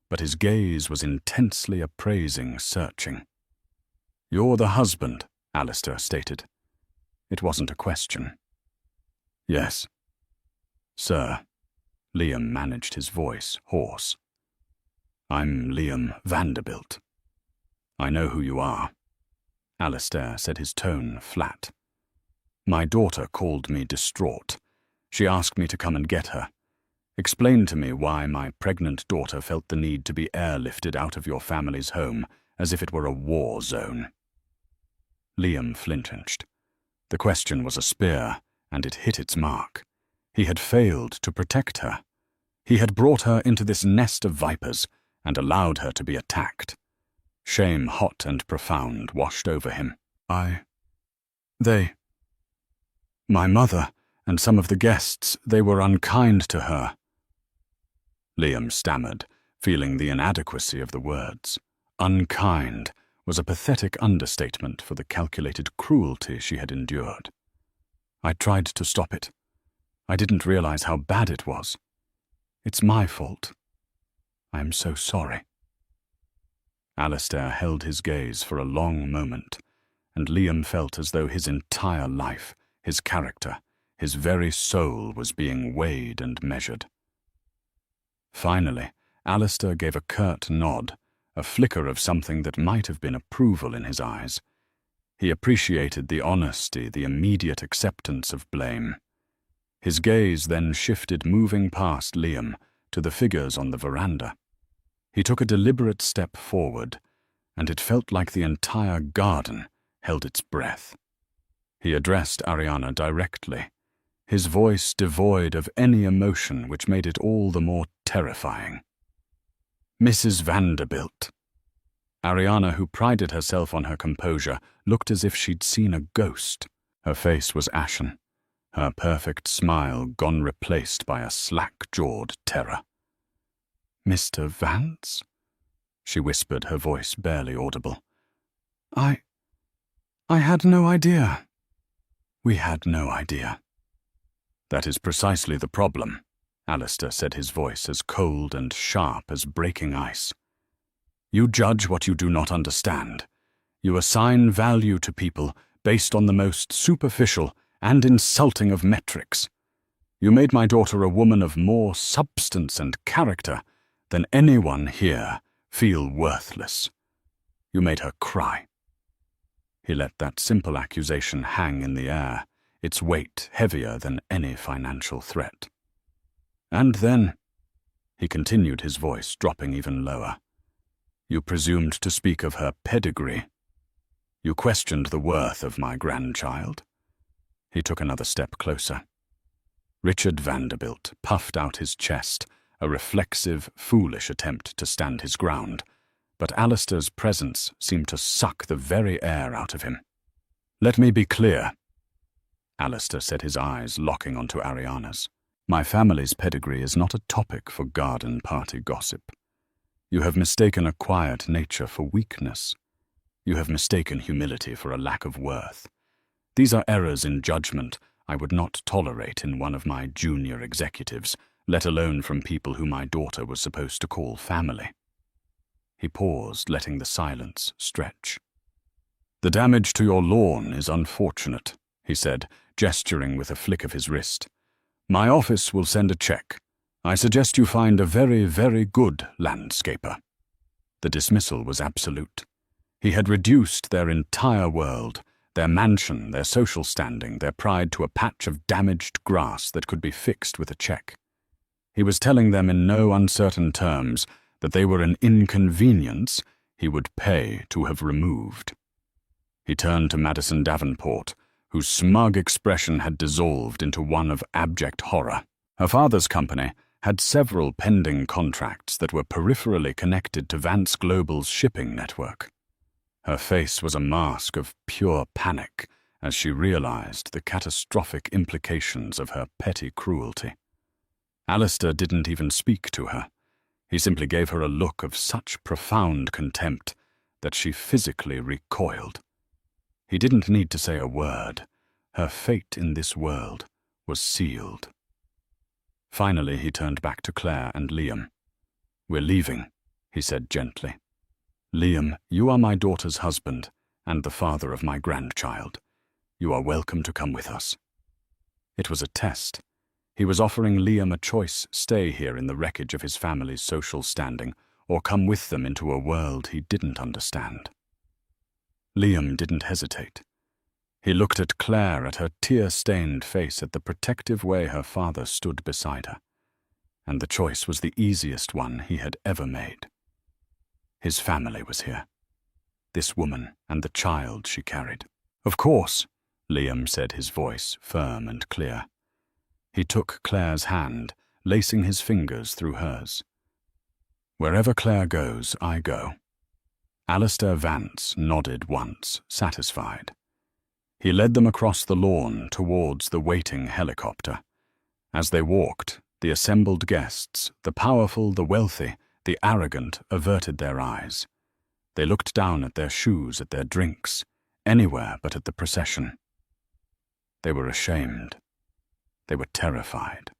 but his gaze was intensely appraising, searching. "You're the husband," Alistair stated. It wasn't a question. "Yes." "Sir," Liam managed his voice, hoarse. "I'm Liam Vanderbilt." "I know who you are." Alistair said, his tone flat. "My daughter called me distraught. She asked me to come and get her. Explain to me why my pregnant daughter felt the need to be airlifted out of your family's home as if it were a war zone." Liam flinched. The question was a spear, and it hit its mark. He had failed to protect her. He had brought her into this nest of vipers and allowed her to be attacked. Shame, hot and profound, washed over him. My mother and some of the guests, they were unkind to her." Liam stammered, feeling the inadequacy of the words. Unkind was a pathetic understatement for the calculated cruelty she had endured. "I tried to stop it. I didn't realize how bad it was. It's my fault. I am so sorry." Alistair held his gaze for a long moment, and Liam felt as though his entire life, his character, his very soul was being weighed and measured. Finally, Alistair gave a curt nod, a flicker of something that might have been approval in his eyes. He appreciated the honesty, the immediate acceptance of blame. His gaze then shifted, moving past Liam to the figures on the veranda. He took a deliberate step forward, and it felt like the entire garden held its breath. He addressed Ariana directly, his voice devoid of any emotion which made it all the more terrifying. "Mrs. Vanderbilt." Ariana, who prided herself on her composure, looked as if she'd seen a ghost. Her face was ashen, her perfect smile gone, replaced by a slack-jawed terror. "Mr. Vance?" she whispered, her voice barely audible. I had no idea. We had no idea." "That is precisely the problem," Alistair said, his voice as cold and sharp as breaking ice. "You judge what you do not understand. You assign value to people based on the most superficial and insulting of metrics. You made my daughter a woman of more substance and character than anyone here feel worthless. You made her cry." He let that simple accusation hang in the air, its weight heavier than any financial threat. "And then," he continued, his voice dropping even lower, "you presumed to speak of her pedigree. You questioned the worth of my grandchild." He took another step closer. Richard Vanderbilt puffed out his chest, a reflexive, foolish attempt to stand his ground, but Alistair's presence seemed to suck the very air out of him. "Let me be clear," Alistair said, his eyes locking onto Ariana's. "My family's pedigree is not a topic for garden party gossip. You have mistaken a quiet nature for weakness. You have mistaken humility for a lack of worth. These are errors in judgment I would not tolerate in one of my junior executives, let alone from people who my daughter was supposed to call family." He paused, letting the silence stretch. "The damage to your lawn is unfortunate," he said, gesturing with a flick of his wrist. "My office will send a check. I suggest you find a very, very good landscaper." The dismissal was absolute. He had reduced their entire world, their mansion, their social standing, their pride to a patch of damaged grass that could be fixed with a check. He was telling them in no uncertain terms that they were an inconvenience he would pay to have removed. He turned to Madison Davenport, whose smug expression had dissolved into one of abject horror. Her father's company had several pending contracts that were peripherally connected to Vance Global's shipping network. Her face was a mask of pure panic as she realized the catastrophic implications of her petty cruelty. Alistair didn't even speak to her. He simply gave her a look of such profound contempt that she physically recoiled. He didn't need to say a word. Her fate in this world was sealed. Finally, he turned back to Claire and Liam. "We're leaving," he said gently. "Liam, you are my daughter's husband and the father of my grandchild. You are welcome to come with us." It was a test. He was offering Liam a choice: stay here in the wreckage of his family's social standing, or come with them into a world he didn't understand. Liam didn't hesitate. He looked at Claire, at her tear-stained face, at the protective way her father stood beside her. And the choice was the easiest one he had ever made. His family was here. This woman and the child she carried. "Of course," Liam said, his voice firm and clear. He took Claire's hand, lacing his fingers through hers. "Wherever Claire goes, I go." Alistair Vance nodded once, satisfied. He led them across the lawn towards the waiting helicopter. As they walked, the assembled guests, the powerful, the wealthy, the arrogant, averted their eyes. They looked down at their shoes, at their drinks, anywhere but at the procession. They were ashamed. They were terrified.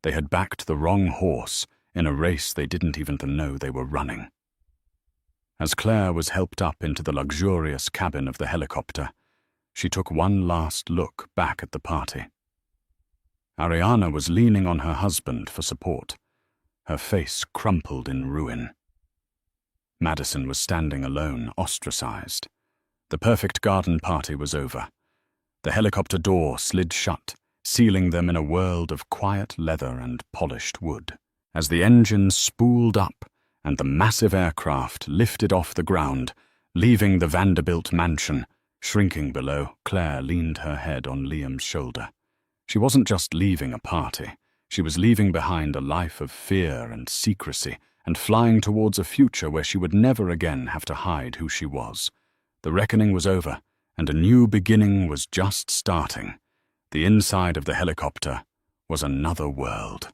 They had backed the wrong horse in a race they didn't even know they were running. As Claire was helped up into the luxurious cabin of the helicopter, she took one last look back at the party. Ariana was leaning on her husband for support, her face crumpled in ruin. Madison was standing alone, ostracized. The perfect garden party was over. The helicopter door slid shut, sealing them in a world of quiet leather and polished wood. As the engine spooled up and the massive aircraft lifted off the ground, leaving the Vanderbilt mansion, shrinking below, Claire leaned her head on Liam's shoulder. She wasn't just leaving a party. She was leaving behind a life of fear and secrecy and flying towards a future where she would never again have to hide who she was. The reckoning was over, and a new beginning was just starting. The inside of the helicopter was another world.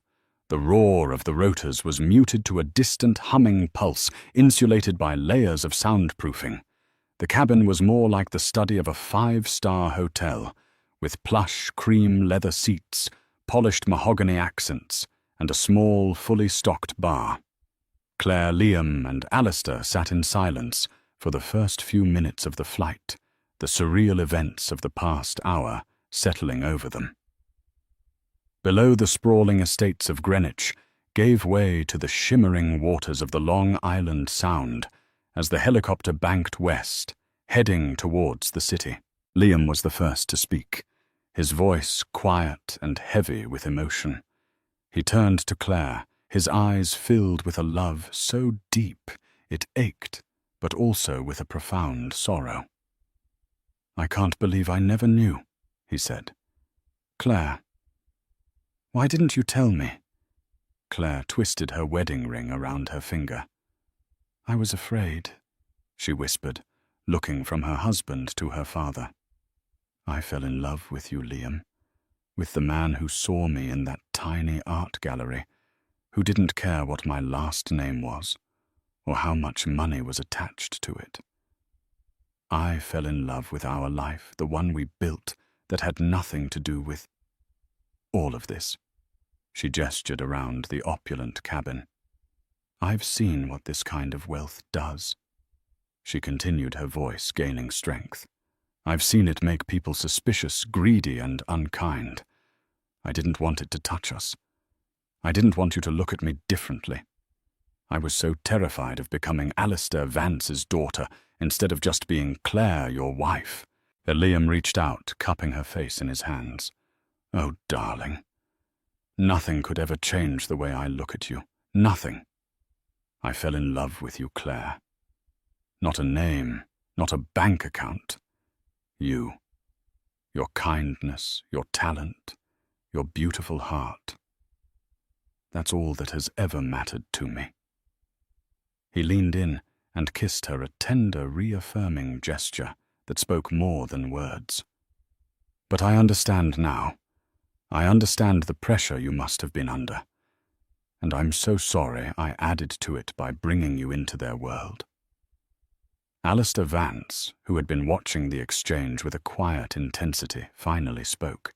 The roar of the rotors was muted to a distant humming pulse, insulated by layers of soundproofing. The cabin was more like the study of a 5-star hotel, with plush cream leather seats, polished mahogany accents, and a small, fully stocked bar. Claire, Liam, and Alistair sat in silence for the first few minutes of the flight, the surreal events of the past hour settling over them. Below, the sprawling estates of Greenwich gave way to the shimmering waters of the Long Island Sound as the helicopter banked west, heading towards the city. Liam was the first to speak, his voice quiet and heavy with emotion. He turned to Claire, his eyes filled with a love so deep it ached, but also with a profound sorrow. "I can't believe I never knew," he said. "Claire, why didn't you tell me?" Claire twisted her wedding ring around her finger. "I was afraid," she whispered, looking from her husband to her father. "I fell in love with you, Liam, with the man who saw me in that tiny art gallery, who didn't care what my last name was, or how much money was attached to it. I fell in love with our life, the one we built, that had nothing to do with all of this." She gestured around the opulent cabin. "I've seen what this kind of wealth does." She continued, her voice gaining strength. "I've seen it make people suspicious, greedy, and unkind. I didn't want it to touch us. I didn't want you to look at me differently. I was so terrified of becoming Alistair Vance's daughter instead of just being Claire, your wife." Liam reached out, cupping her face in his hands. "Oh, darling. Nothing could ever change the way I look at you. Nothing. I fell in love with you, Claire. Not a name, not a bank account. You. Your kindness, your talent, your beautiful heart. That's all that has ever mattered to me." He leaned in and kissed her, a tender, reaffirming gesture that spoke more than words. "But I understand now. I understand the pressure you must have been under. And I'm so sorry I added to it by bringing you into their world." Alistair Vance, who had been watching the exchange with a quiet intensity, finally spoke.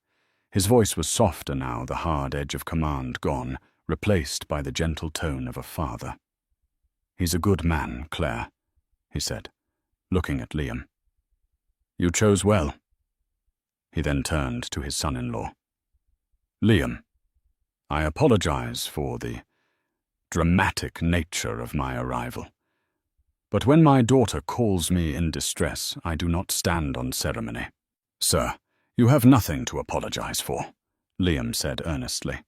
His voice was softer now, the hard edge of command gone, replaced by the gentle tone of a father. "He's a good man, Claire," he said, looking at Liam. "You chose well." He then turned to his son-in-law. "Liam, I apologize for the dramatic nature of my arrival. But when my daughter calls me in distress, I do not stand on ceremony." "Sir, you have nothing to apologize for," Liam said earnestly.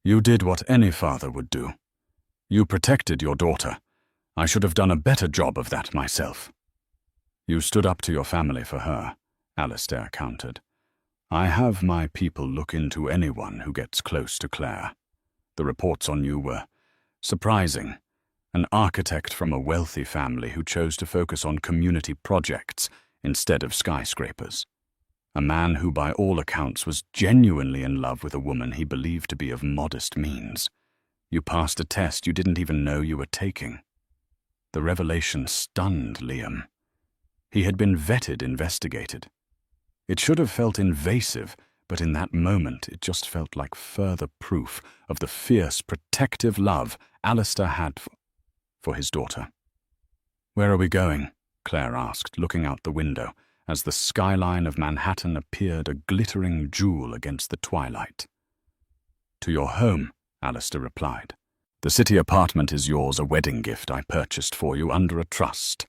"You did what any father would do. You protected your daughter. I should have done a better job of that myself." "You stood up to your family for her," Alistair countered. "I have my people look into anyone who gets close to Claire. The reports on you were surprising. An architect from a wealthy family who chose to focus on community projects instead of skyscrapers. A man who by all accounts was genuinely in love with a woman he believed to be of modest means. You passed a test you didn't even know you were taking." The revelation stunned Liam. He had been vetted, investigated. It should have felt invasive, but in that moment it just felt like further proof of the fierce, protective love Alistair had for his daughter. "Where are we going?" Claire asked, looking out the window, as the skyline of Manhattan appeared a glittering jewel against the twilight. "To your home," Alistair replied. "The city apartment is yours, a wedding gift I purchased for you under a trust.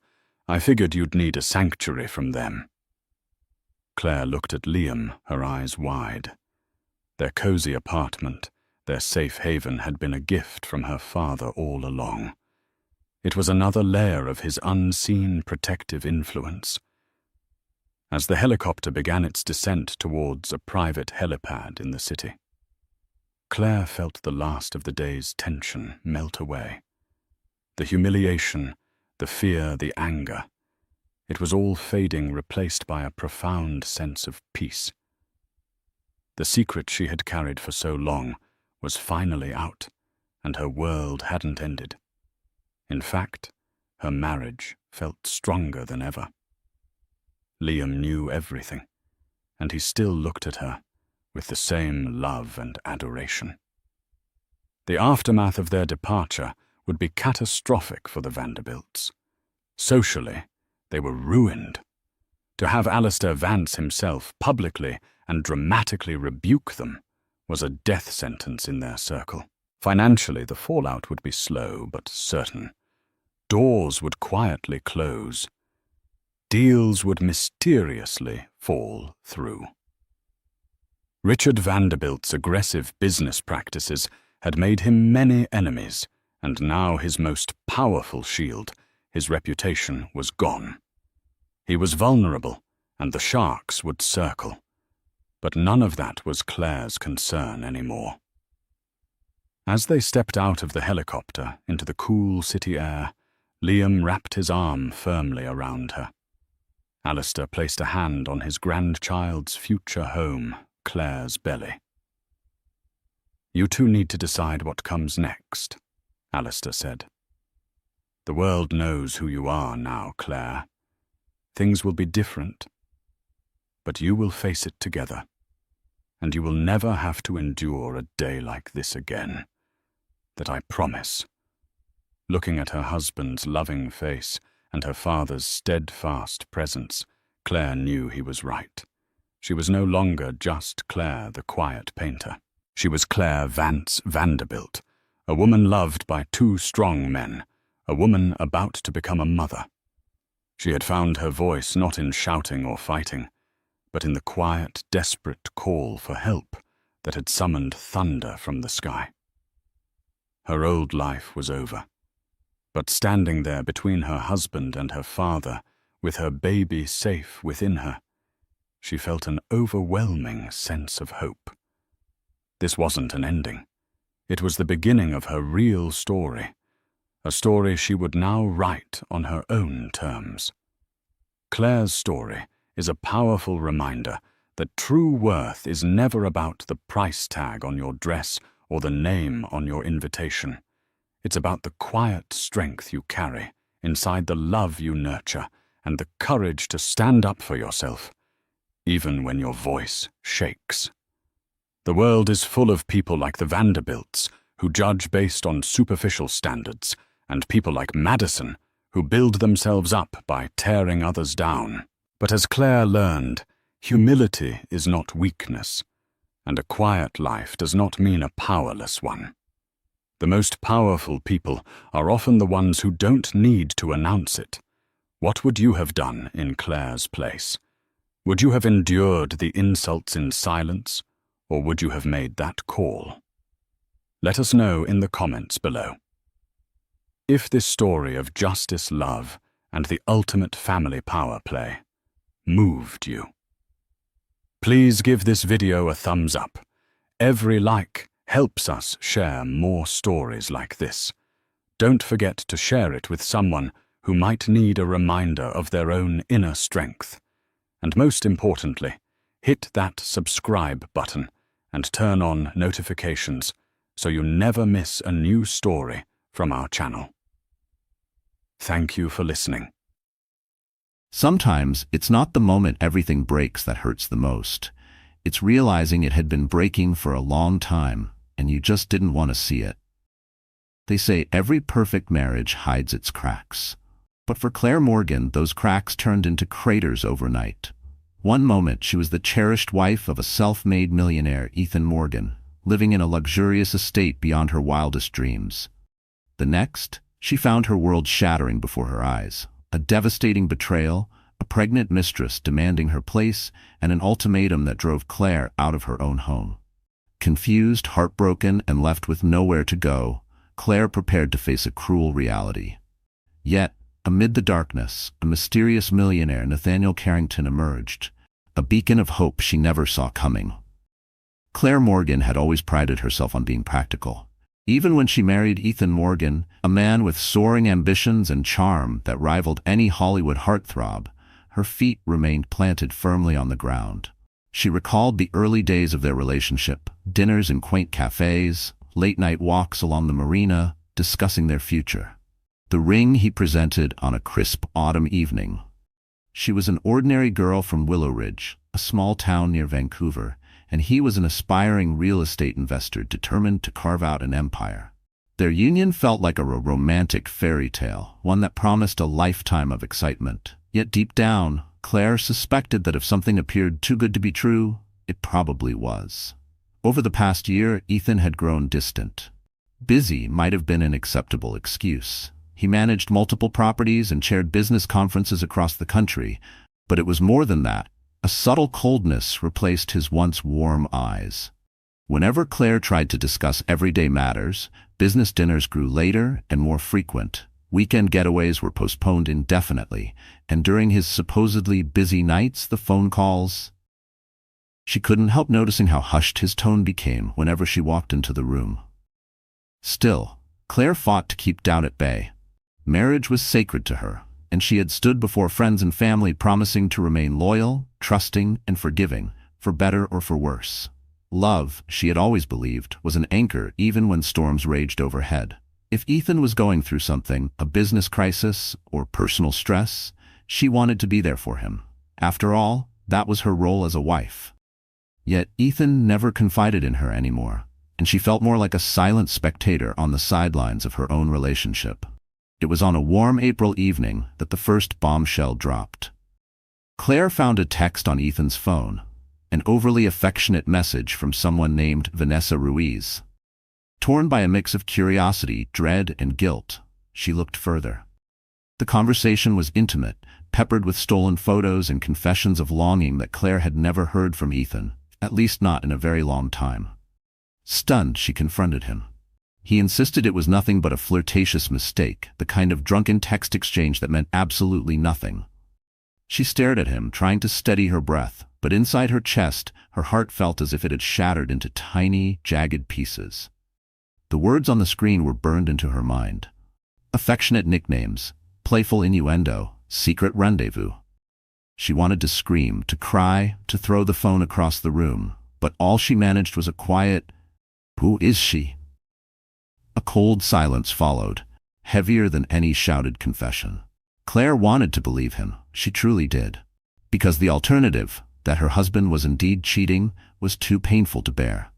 I figured you'd need a sanctuary from them." Claire looked at Liam, her eyes wide. Their cozy apartment, their safe haven, had been a gift from her father all along. It was another layer of his unseen protective influence. As the helicopter began its descent towards a private helipad in the city, Claire felt the last of the day's tension melt away. The humiliation, the fear, the anger. It was all fading, replaced by a profound sense of peace. The secret she had carried for so long was finally out, and her world hadn't ended. In fact, her marriage felt stronger than ever. Liam knew everything, and he still looked at her with the same love and adoration. The aftermath of their departure would be catastrophic for the Vanderbilts. Socially, they were ruined. To have Alistair Vance himself publicly and dramatically rebuke them was a death sentence in their circle. Financially, the fallout would be slow but certain. Doors would quietly close. Deals would mysteriously fall through. Richard Vanderbilt's aggressive business practices had made him many enemies, and now his most powerful shield, his reputation, was gone. He was vulnerable, and the sharks would circle. But none of that was Claire's concern anymore. As they stepped out of the helicopter into the cool city air, Liam wrapped his arm firmly around her. Alistair placed a hand on his grandchild's future home, Claire's belly. "You two need to decide what comes next," Alistair said. "The world knows who you are now, Claire. Things will be different, but you will face it together, and you will never have to endure a day like this again. That I promise." Looking at her husband's loving face and her father's steadfast presence, Claire knew he was right. She was no longer just Claire, the quiet painter. She was Claire Vance Vanderbilt, a woman loved by two strong men, a woman about to become a mother. She had found her voice not in shouting or fighting, but in the quiet, desperate call for help that had summoned thunder from the sky. Her old life was over, but standing there between her husband and her father, with her baby safe within her, she felt an overwhelming sense of hope. This wasn't an ending. It was the beginning of her real story, a story she would now write on her own terms. Claire's story is a powerful reminder that true worth is never about the price tag on your dress or the name on your invitation. It's about the quiet strength you carry inside the love you nurture and the courage to stand up for yourself, even when your voice shakes. The world is full of people like the Vanderbilts who judge based on superficial standards, and people like Madison, who build themselves up by tearing others down. But as Claire learned, humility is not weakness, and a quiet life does not mean a powerless one. The most powerful people are often the ones who don't need to announce it. What would you have done in Claire's place? Would you have endured the insults in silence, or would you have made that call? Let us know in the comments below. If this story of justice, love, and the ultimate family power play moved you, please give this video a thumbs up. Every like helps us share more stories like this. Don't forget to share it with someone who might need a reminder of their own inner strength. And most importantly, hit that subscribe button and turn on notifications so you never miss a new story from our channel. Thank you for listening. Sometimes it's not the moment everything breaks that hurts the most. It's realizing it had been breaking for a long time and you just didn't want to see it. They say every perfect marriage hides its cracks. But for Claire Morgan, those cracks turned into craters overnight. One moment she was the cherished wife of a self-made millionaire, Ethan Morgan, living in a luxurious estate beyond her wildest dreams. The next, she found her world shattering before her eyes. A devastating betrayal, a pregnant mistress demanding her place, and an ultimatum that drove Claire out of her own home. Confused, heartbroken, and left with nowhere to go, Claire prepared to face a cruel reality. Yet, amid the darkness, a mysterious millionaire, Nathaniel Carrington, emerged, a beacon of hope she never saw coming. Claire Morgan had always prided herself on being practical. Even when she married Ethan Morgan, a man with soaring ambitions and charm that rivaled any Hollywood heartthrob, her feet remained planted firmly on the ground. She recalled the early days of their relationship, dinners in quaint cafes, late-night walks along the marina, discussing their future. The ring he presented on a crisp autumn evening. She was an ordinary girl from Willow Ridge, a small town near Vancouver, and he was an aspiring real estate investor determined to carve out an empire. Their union felt like a romantic fairy tale, one that promised a lifetime of excitement. Yet deep down, Claire suspected that if something appeared too good to be true, it probably was. Over the past year, Ethan had grown distant. Busy might have been an acceptable excuse. He managed multiple properties and chaired business conferences across the country, but it was more than that. A subtle coldness replaced his once warm eyes. Whenever Claire tried to discuss everyday matters, business dinners grew later and more frequent. Weekend getaways were postponed indefinitely, and during his supposedly busy nights, the phone calls. She couldn't help noticing how hushed his tone became whenever she walked into the room. Still, Claire fought to keep doubt at bay. Marriage was sacred to her, and she had stood before friends and family promising to remain loyal, trusting, and forgiving, for better or for worse. Love, she had always believed, was an anchor even when storms raged overhead. If Ethan was going through something, a business crisis or personal stress, she wanted to be there for him. After all, that was her role as a wife. Yet Ethan never confided in her anymore, and she felt more like a silent spectator on the sidelines of her own relationship. It was on a warm April evening that the first bombshell dropped. Claire found a text on Ethan's phone, an overly affectionate message from someone named Vanessa Ruiz. Torn by a mix of curiosity, dread, and guilt, she looked further. The conversation was intimate, peppered with stolen photos and confessions of longing that Claire had never heard from Ethan, at least not in a very long time. Stunned, she confronted him. He insisted it was nothing but a flirtatious mistake, the kind of drunken text exchange that meant absolutely nothing. She stared at him, trying to steady her breath, but inside her chest, her heart felt as if it had shattered into tiny, jagged pieces. The words on the screen were burned into her mind. Affectionate nicknames, playful innuendo, secret rendezvous. She wanted to scream, to cry, to throw the phone across the room, but all she managed was a quiet, "Who is she?" A cold silence followed, heavier than any shouted confession. Claire wanted to believe him, she truly did, because the alternative, that her husband was indeed cheating, was too painful to bear.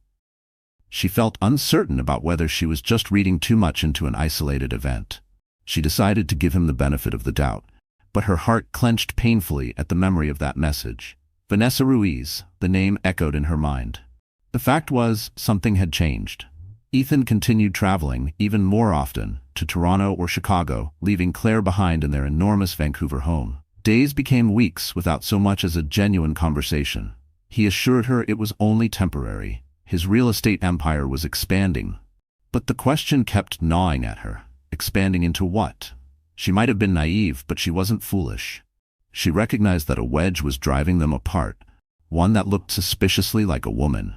She felt uncertain about whether she was just reading too much into an isolated event. She decided to give him the benefit of the doubt, but her heart clenched painfully at the memory of that message. Vanessa Ruiz, the name echoed in her mind. The fact was, something had changed. Ethan continued traveling, even more often, to Toronto or Chicago, leaving Claire behind in their enormous Vancouver home. Days became weeks without so much as a genuine conversation. He assured her it was only temporary. His real estate empire was expanding. But the question kept gnawing at her. Expanding into what? She might have been naive, but she wasn't foolish. She recognized that a wedge was driving them apart, one that looked suspiciously like a woman.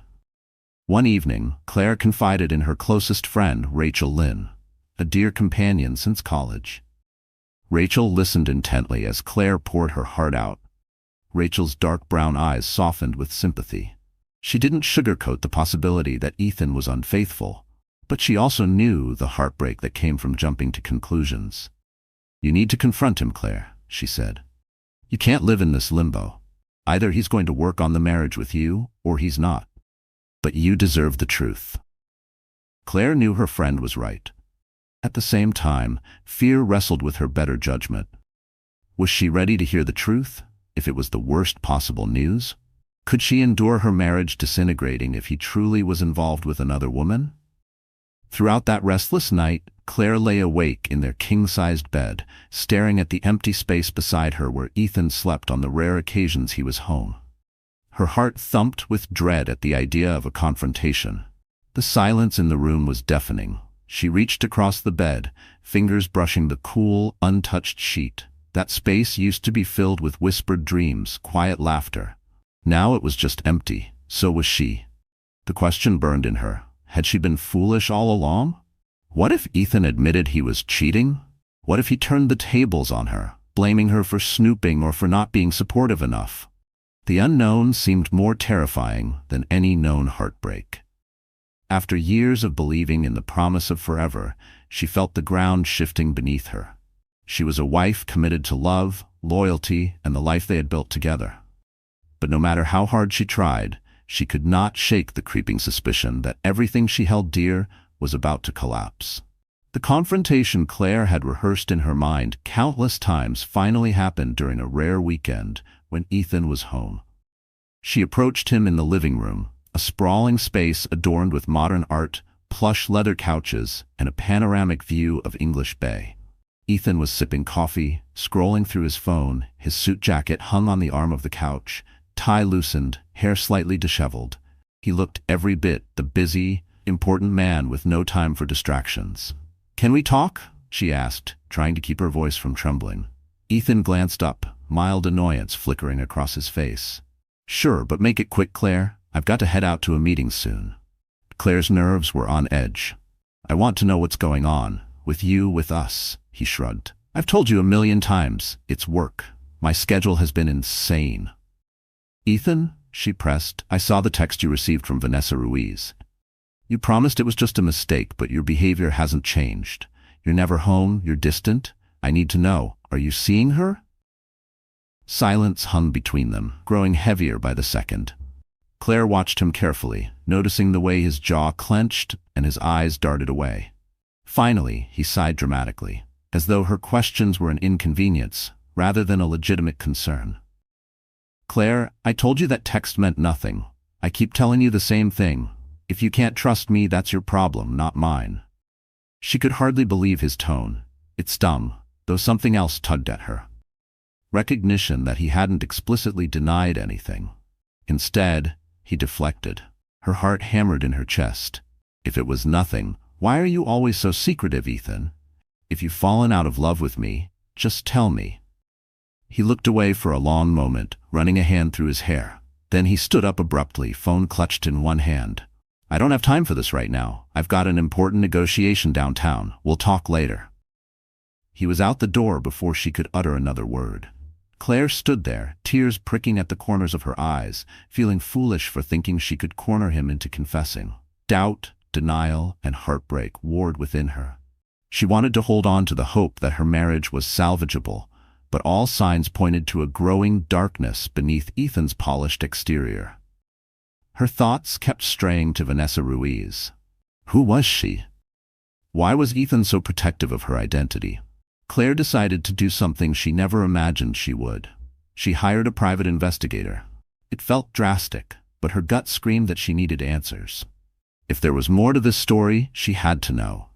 One evening, Claire confided in her closest friend, Rachel Lynn, a dear companion since college. Rachel listened intently as Claire poured her heart out. Rachel's dark brown eyes softened with sympathy. She didn't sugarcoat the possibility that Ethan was unfaithful, but she also knew the heartbreak that came from jumping to conclusions. "You need to confront him, Claire," she said. "You can't live in this limbo. Either he's going to work on the marriage with you, or he's not. But you deserve the truth." Claire knew her friend was right. At the same time, fear wrestled with her better judgment. Was she ready to hear the truth, if it was the worst possible news? Could she endure her marriage disintegrating if he truly was involved with another woman? Throughout that restless night, Claire lay awake in their king-sized bed, staring at the empty space beside her where Ethan slept on the rare occasions he was home. Her heart thumped with dread at the idea of a confrontation. The silence in the room was deafening. She reached across the bed, fingers brushing the cool, untouched sheet. That space used to be filled with whispered dreams, quiet laughter. Now it was just empty. So was she. The question burned in her. Had she been foolish all along? What if Ethan admitted he was cheating? What if he turned the tables on her, blaming her for snooping or for not being supportive enough? The unknown seemed more terrifying than any known heartbreak. After years of believing in the promise of forever, she felt the ground shifting beneath her. She was a wife committed to love, loyalty, and the life they had built together. But no matter how hard she tried, she could not shake the creeping suspicion that everything she held dear was about to collapse. The confrontation Claire had rehearsed in her mind countless times finally happened during a rare weekend when Ethan was home. She approached him in the living room, a sprawling space adorned with modern art, plush leather couches, and a panoramic view of English Bay. Ethan was sipping coffee, scrolling through his phone, his suit jacket hung on the arm of the couch, tie loosened, hair slightly disheveled. He looked every bit the busy, important man with no time for distractions. "Can we talk?" she asked, trying to keep her voice from trembling. Ethan glanced up, mild annoyance flickering across his face. "Sure, but make it quick, Claire. I've got to head out to a meeting soon." Claire's nerves were on edge. "I want to know what's going on. With you, with us," he shrugged. "I've told you 1,000,000 times. It's work. My schedule has been insane." "Ethan," she pressed, "I saw the text you received from Vanessa Ruiz. You promised it was just a mistake, but your behavior hasn't changed. You're never home, you're distant. I need to know, are you seeing her?" Silence hung between them, growing heavier by the second. Claire watched him carefully, noticing the way his jaw clenched and his eyes darted away. Finally, he sighed dramatically, as though her questions were an inconvenience rather than a legitimate concern. "Claire, I told you that text meant nothing. I keep telling you the same thing. If you can't trust me, that's your problem, not mine." She could hardly believe his tone. It stung, though something else tugged at her. Recognition that he hadn't explicitly denied anything. Instead, he deflected. Her heart hammered in her chest. "If it was nothing, why are you always so secretive, Ethan? If you've fallen out of love with me, just tell me." He looked away for a long moment, running a hand through his hair. Then he stood up abruptly, phone clutched in one hand. "I don't have time for this right now. I've got an important negotiation downtown. We'll talk later." He was out the door before she could utter another word. Claire stood there, tears pricking at the corners of her eyes, feeling foolish for thinking she could corner him into confessing. Doubt, denial, and heartbreak warred within her. She wanted to hold on to the hope that her marriage was salvageable, but all signs pointed to a growing darkness beneath Ethan's polished exterior. Her thoughts kept straying to Vanessa Ruiz. Who was she? Why was Ethan so protective of her identity? Claire decided to do something she never imagined she would. She hired a private investigator. It felt drastic, but her gut screamed that she needed answers. If there was more to this story, she had to know.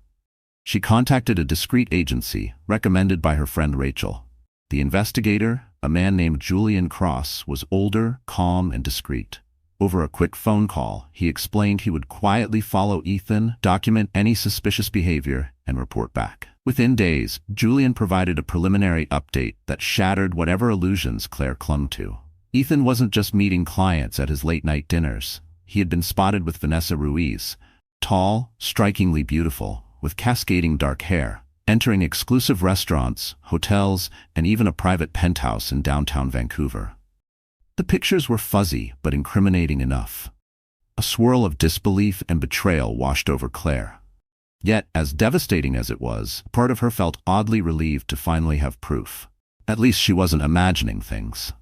She contacted a discreet agency, recommended by her friend Rachel. The investigator, a man named Julian Cross, was older, calm, and discreet. Over a quick phone call, he explained he would quietly follow Ethan, document any suspicious behavior, and report back. Within days, Julian provided a preliminary update that shattered whatever illusions Claire clung to. Ethan wasn't just meeting clients at his late-night dinners. He had been spotted with Vanessa Ruiz, tall, strikingly beautiful, with cascading dark hair, entering exclusive restaurants, hotels, and even a private penthouse in downtown Vancouver. The pictures were fuzzy but incriminating enough. A swirl of disbelief and betrayal washed over Claire. Yet, as devastating as it was, part of her felt oddly relieved to finally have proof. At least she wasn't imagining things.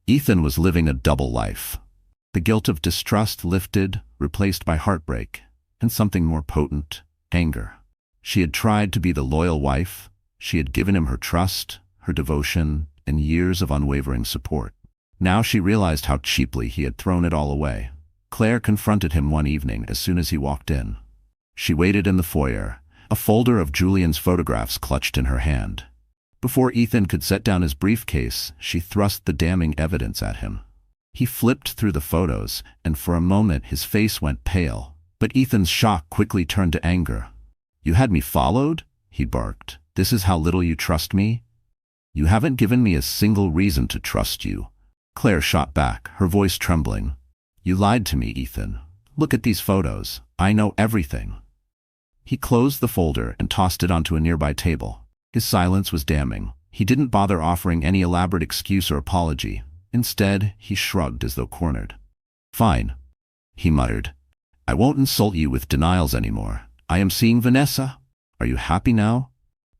Ethan was living a double life. The guilt of distrust lifted, replaced by heartbreak, and something more potent, anger. She had tried to be the loyal wife. She had given him her trust, her devotion, and years of unwavering support. Now she realized how cheaply he had thrown it all away. Claire confronted him one evening as soon as he walked in. She waited in the foyer, a folder of Julian's photographs clutched in her hand. Before Ethan could set down his briefcase, she thrust the damning evidence at him. He flipped through the photos, and for a moment his face went pale. But Ethan's shock quickly turned to anger. "You had me followed?" he barked. "This is how little you trust me? You haven't given me a single reason to trust you." Claire shot back, her voice trembling. "You lied to me, Ethan. Look at these photos. I know everything." He closed the folder and tossed it onto a nearby table. His silence was damning. He didn't bother offering any elaborate excuse or apology. Instead, he shrugged as though cornered. "Fine," he muttered. "I won't insult you with denials anymore. I am seeing Vanessa. Are you happy now?"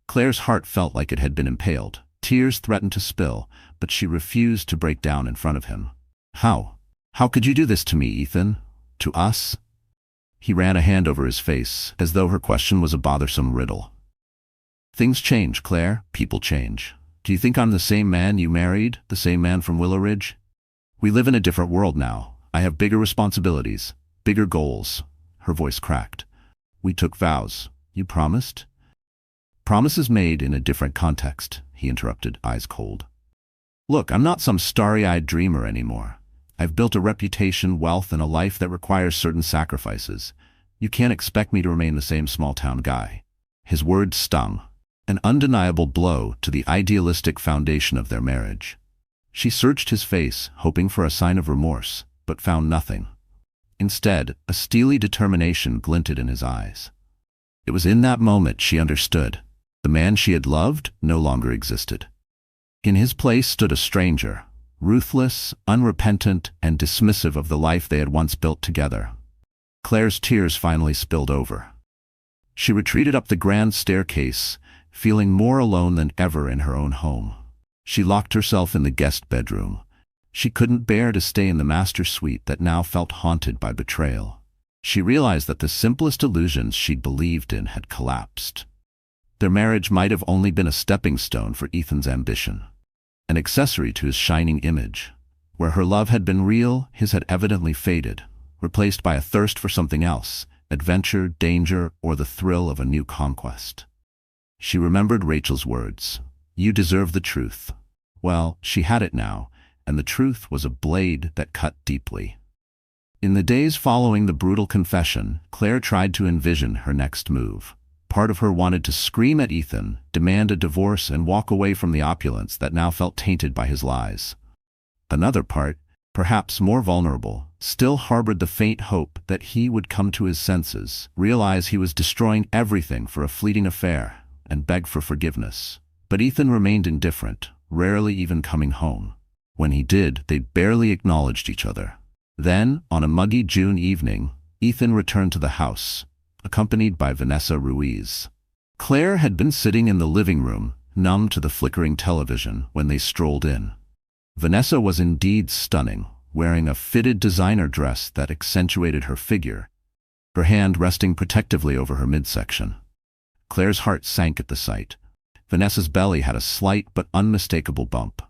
Claire's heart felt like it had been impaled. Tears threatened to spill, but she refused to break down in front of him. "How? How could you do this to me, Ethan? To us?" He ran a hand over his face, as though her question was a bothersome riddle. "Things change, Claire. People change. Do you think I'm the same man you married, the same man from Willow Ridge? We live in a different world now. I have bigger responsibilities, bigger goals." Her voice cracked. "We took vows. You promised?" "Promises made in a different context," he interrupted, eyes cold. "Look, I'm not some starry-eyed dreamer anymore. I've built a reputation, wealth, and a life that requires certain sacrifices. You can't expect me to remain the same small-town guy." His words stung, an undeniable blow to the idealistic foundation of their marriage. She searched his face, hoping for a sign of remorse, but found nothing. Instead, a steely determination glinted in his eyes. It was in that moment she understood. The man she had loved no longer existed. In his place stood a stranger, ruthless, unrepentant, and dismissive of the life they had once built together. Claire's tears finally spilled over. She retreated up the grand staircase, feeling more alone than ever in her own home. She locked herself in the guest bedroom. She couldn't bear to stay in the master suite that now felt haunted by betrayal. She realized that the simplest illusions she'd believed in had collapsed. Their marriage might have only been a stepping stone for Ethan's ambition, an accessory to his shining image. Where her love had been real, his had evidently faded, replaced by a thirst for something else, adventure, danger, or the thrill of a new conquest. She remembered Rachel's words, "You deserve the truth." Well, she had it now, and the truth was a blade that cut deeply. In the days following the brutal confession, Claire tried to envision her next move. Part of her wanted to scream at Ethan, demand a divorce, and walk away from the opulence that now felt tainted by his lies. Another part, perhaps more vulnerable, still harbored the faint hope that he would come to his senses, realize he was destroying everything for a fleeting affair, and beg for forgiveness. But Ethan remained indifferent, rarely even coming home. When he did, they barely acknowledged each other. Then, on a muggy June evening, Ethan returned to the house, accompanied by Vanessa Ruiz. Claire had been sitting in the living room, numb to the flickering television, when they strolled in. Vanessa was indeed stunning, wearing a fitted designer dress that accentuated her figure, her hand resting protectively over her midsection. Claire's heart sank at the sight. Vanessa's belly had a slight but unmistakable bump.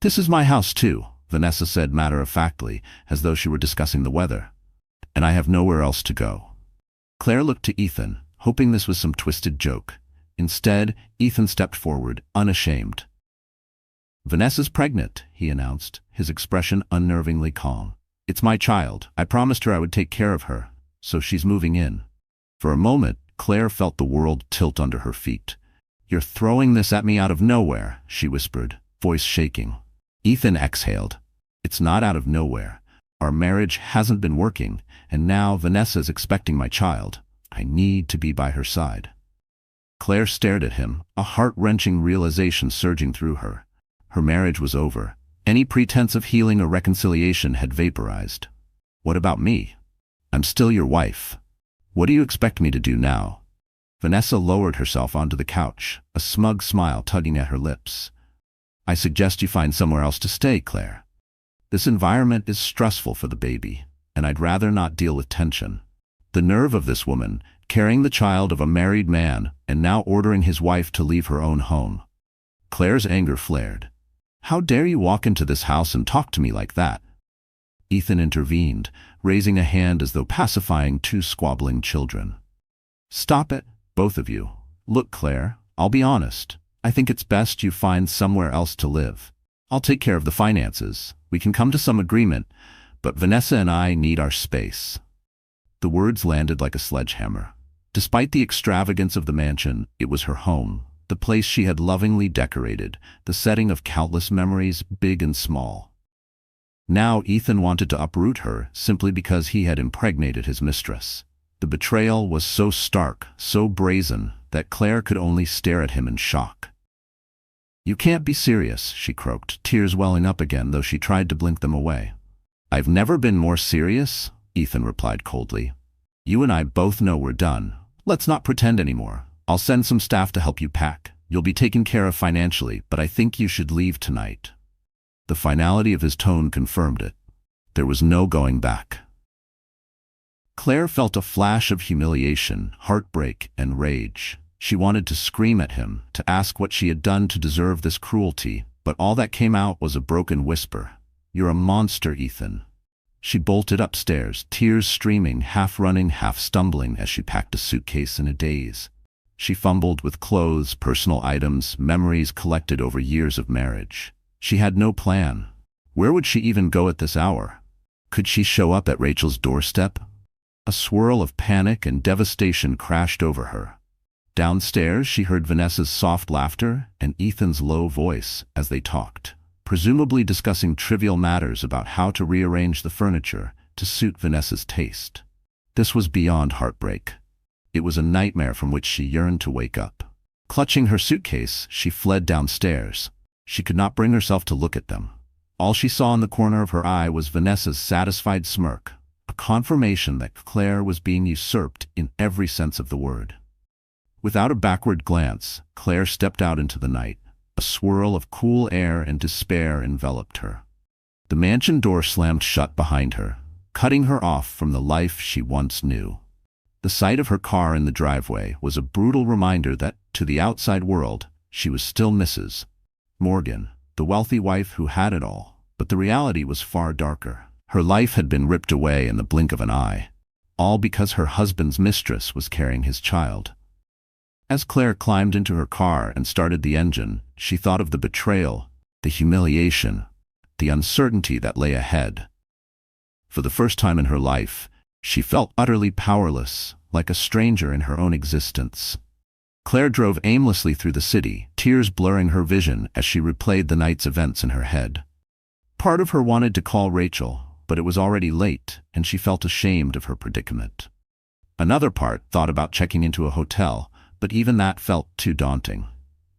"This is my house too," Vanessa said matter-of-factly, as though she were discussing the weather. "And I have nowhere else to go." Claire looked to Ethan, hoping this was some twisted joke. Instead, Ethan stepped forward, unashamed. "Vanessa's pregnant," he announced, his expression unnervingly calm. "It's my child. I promised her I would take care of her, so she's moving in." For a moment, Claire felt the world tilt under her feet. "You're throwing this at me out of nowhere," she whispered, voice shaking. Ethan exhaled. "It's not out of nowhere. Our marriage hasn't been working, and now Vanessa's expecting my child. I need to be by her side." Claire stared at him, a heart-wrenching realization surging through her. Her marriage was over. Any pretense of healing or reconciliation had vaporized. "What about me? I'm still your wife. What do you expect me to do now?" Vanessa lowered herself onto the couch, a smug smile tugging at her lips. "I suggest you find somewhere else to stay, Claire. This environment is stressful for the baby, and I'd rather not deal with tension." The nerve of this woman, carrying the child of a married man and now ordering his wife to leave her own home. Claire's anger flared. "How dare you walk into this house and talk to me like that?" Ethan intervened, raising a hand as though pacifying two squabbling children. "Stop it, both of you. Look, Claire, I'll be honest. I think it's best you find somewhere else to live. I'll take care of the finances. We can come to some agreement, but Vanessa and I need our space." The words landed like a sledgehammer. Despite the extravagance of the mansion, it was her home, the place she had lovingly decorated, the setting of countless memories, big and small. Now Ethan wanted to uproot her simply because he had impregnated his mistress. The betrayal was so stark, so brazen, that Claire could only stare at him in shock. "You can't be serious," she croaked, tears welling up again though she tried to blink them away. "I've never been more serious," Ethan replied coldly. "You and I both know we're done. Let's not pretend anymore. I'll send some staff to help you pack. You'll be taken care of financially, but I think you should leave tonight." The finality of his tone confirmed it. There was no going back. Claire felt a flash of humiliation, heartbreak, and rage. She wanted to scream at him, to ask what she had done to deserve this cruelty, but all that came out was a broken whisper. "You're a monster, Ethan." She bolted upstairs, tears streaming, half running, half stumbling as she packed a suitcase in a daze. She fumbled with clothes, personal items, memories collected over years of marriage. She had no plan. Where would she even go at this hour? Could she show up at Rachel's doorstep? A swirl of panic and devastation crashed over her. Downstairs, she heard Vanessa's soft laughter and Ethan's low voice as they talked, presumably discussing trivial matters about how to rearrange the furniture to suit Vanessa's taste. This was beyond heartbreak. It was a nightmare from which she yearned to wake up. Clutching her suitcase, she fled downstairs. She could not bring herself to look at them. All she saw in the corner of her eye was Vanessa's satisfied smirk, a confirmation that Claire was being usurped in every sense of the word. Without a backward glance, Claire stepped out into the night. A swirl of cool air and despair enveloped her. The mansion door slammed shut behind her, cutting her off from the life she once knew. The sight of her car in the driveway was a brutal reminder that, to the outside world, she was still Mrs. Morgan, the wealthy wife who had it all, but the reality was far darker. Her life had been ripped away in the blink of an eye, all because her husband's mistress was carrying his child. As Claire climbed into her car and started the engine, she thought of the betrayal, the humiliation, the uncertainty that lay ahead. For the first time in her life, she felt utterly powerless, like a stranger in her own existence. Claire drove aimlessly through the city, tears blurring her vision as she replayed the night's events in her head. Part of her wanted to call Rachel, but it was already late, and she felt ashamed of her predicament. Another part thought about checking into a hotel, but even that felt too daunting.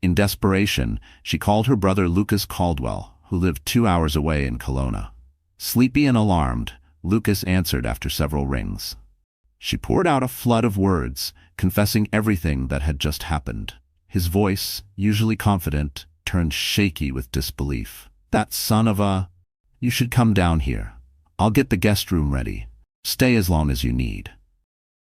In desperation, she called her brother Lucas Caldwell, who lived 2 hours away in Kelowna. Sleepy and alarmed, Lucas answered after several rings. She poured out a flood of words, confessing everything that had just happened. His voice, usually confident, turned shaky with disbelief. "That son of a..." You should come down here. I'll get the guest room ready. Stay as long as you need."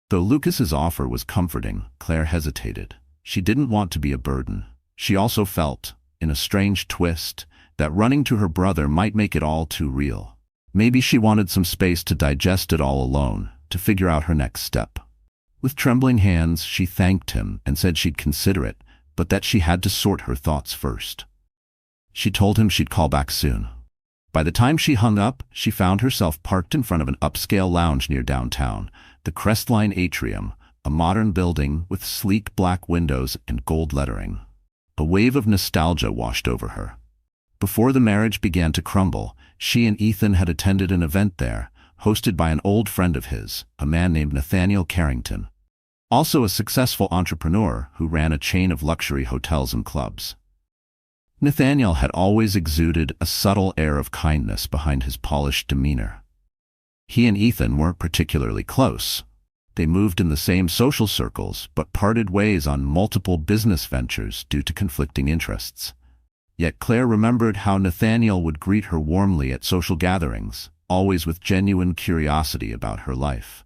Though Lucas's offer was comforting, Claire hesitated. She didn't want to be a burden. She also felt, in a strange twist, that running to her brother might make it all too real. Maybe she wanted some space to digest it all alone, to figure out her next step. With trembling hands, she thanked him and said she'd consider it, but that she had to sort her thoughts first. She told him she'd call back soon. By the time she hung up, she found herself parked in front of an upscale lounge near downtown, the Crestline Atrium, a modern building with sleek black windows and gold lettering. A wave of nostalgia washed over her. Before the marriage began to crumble, she and Ethan had attended an event there, hosted by an old friend of his, a man named Nathaniel Carrington, also a successful entrepreneur who ran a chain of luxury hotels and clubs. Nathaniel had always exuded a subtle air of kindness behind his polished demeanor. He and Ethan weren't particularly close. They moved in the same social circles, but parted ways on multiple business ventures due to conflicting interests. Yet Claire remembered how Nathaniel would greet her warmly at social gatherings, always with genuine curiosity about her life.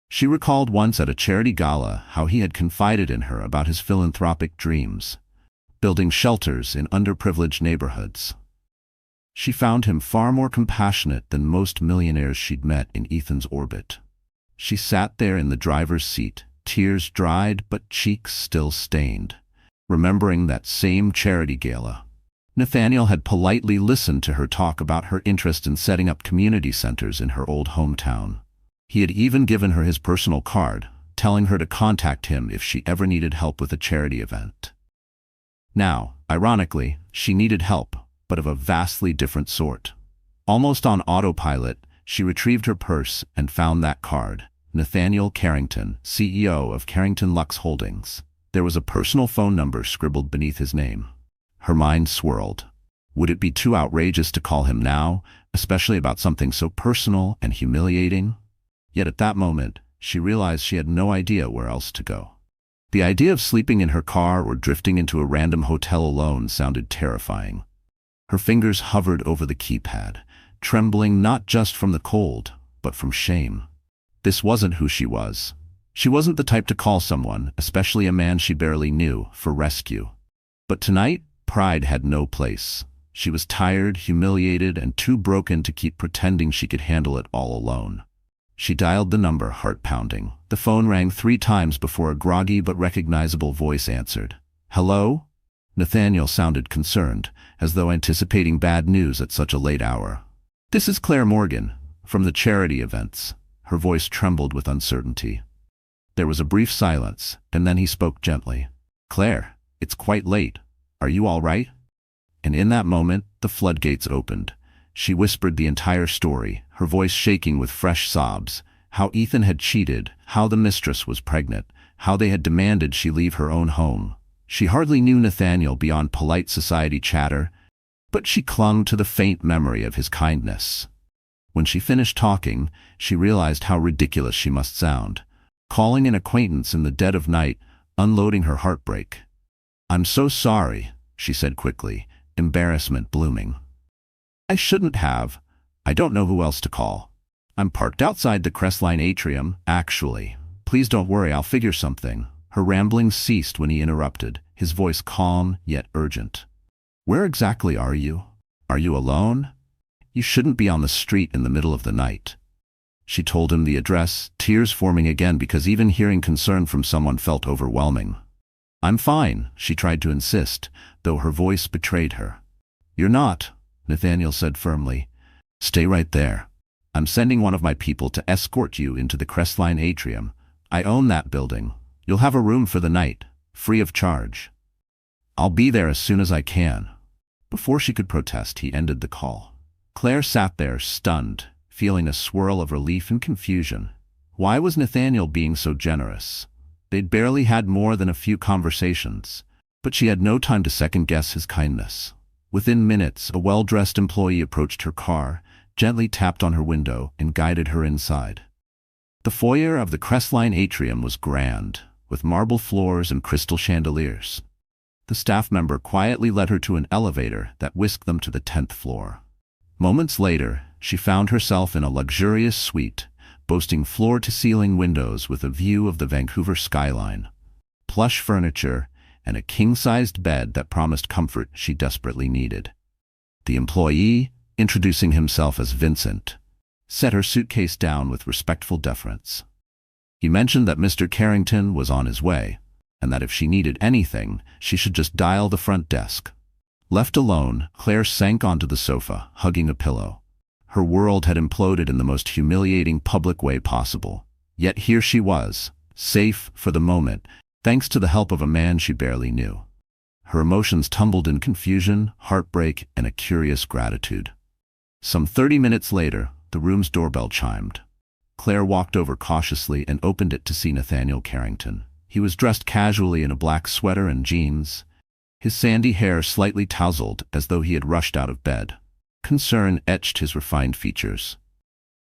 She recalled once at a charity gala how he had confided in her about his philanthropic dreams, building shelters in underprivileged neighborhoods. She found him far more compassionate than most millionaires she'd met in Ethan's orbit. She sat there in the driver's seat, tears dried but cheeks still stained, remembering that same charity gala. Nathaniel had politely listened to her talk about her interest in setting up community centers in her old hometown. He had even given her his personal card, telling her to contact him if she ever needed help with a charity event. Now, ironically, she needed help, but of a vastly different sort. Almost on autopilot, she retrieved her purse and found that card. Nathaniel Carrington, CEO of Carrington Lux Holdings. There was a personal phone number scribbled beneath his name. Her mind swirled. Would it be too outrageous to call him now, especially about something so personal and humiliating? Yet at that moment, she realized she had no idea where else to go. The idea of sleeping in her car or drifting into a random hotel alone sounded terrifying. Her fingers hovered over the keypad, trembling not just from the cold, but from shame. This wasn't who she was. She wasn't the type to call someone, especially a man she barely knew, for rescue. But tonight, pride had no place. She was tired, humiliated, and too broken to keep pretending she could handle it all alone. She dialed the number, heart pounding. The phone rang 3 times before a groggy but recognizable voice answered. "Hello?" Nathaniel sounded concerned, as though anticipating bad news at such a late hour. "This is Claire Morgan, from the charity events." Her voice trembled with uncertainty. There was a brief silence, and then he spoke gently. "Claire, it's quite late. Are you all right?" And in that moment, the floodgates opened. She whispered the entire story, her voice shaking with fresh sobs. How Ethan had cheated, how the mistress was pregnant, how they had demanded she leave her own home. She hardly knew Nathaniel beyond polite society chatter, but she clung to the faint memory of his kindness. When she finished talking, she realized how ridiculous she must sound, calling an acquaintance in the dead of night, unloading her heartbreak. "I'm so sorry," she said quickly, embarrassment blooming. "I shouldn't have. I don't know who else to call. I'm parked outside the Crestline Atrium, actually. Please don't worry, I'll figure something." Her ramblings ceased when he interrupted, his voice calm yet urgent. "Where exactly are you? Are you alone? You shouldn't be on the street in the middle of the night." She told him the address, tears forming again because even hearing concern from someone felt overwhelming. "I'm fine," she tried to insist, though her voice betrayed her. "You're not," Nathaniel said firmly. "Stay right there. I'm sending one of my people to escort you into the Crestline Atrium. I own that building. You'll have a room for the night, free of charge. I'll be there as soon as I can." Before she could protest, he ended the call. Claire sat there, stunned, feeling a swirl of relief and confusion. Why was Nathaniel being so generous? They'd barely had more than a few conversations, but she had no time to second-guess his kindness. Within minutes, a well-dressed employee approached her car, gently tapped on her window, and guided her inside. The foyer of the Crestline Atrium was grand, with marble floors and crystal chandeliers. The staff member quietly led her to an elevator that whisked them to the 10th floor. Moments later, she found herself in a luxurious suite, boasting floor-to-ceiling windows with a view of the Vancouver skyline, plush furniture, and a king-sized bed that promised comfort she desperately needed. The employee, introducing himself as Vincent, set her suitcase down with respectful deference. He mentioned that Mr. Carrington was on his way, and that if she needed anything, she should just dial the front desk. Left alone, Claire sank onto the sofa, hugging a pillow. Her world had imploded in the most humiliating public way possible. Yet here she was, safe for the moment, thanks to the help of a man she barely knew. Her emotions tumbled in confusion, heartbreak, and a curious gratitude. Some 30 minutes later, the room's doorbell chimed. Claire walked over cautiously and opened it to see Nathaniel Carrington. He was dressed casually in a black sweater and jeans, his sandy hair slightly tousled as though he had rushed out of bed. Concern etched his refined features.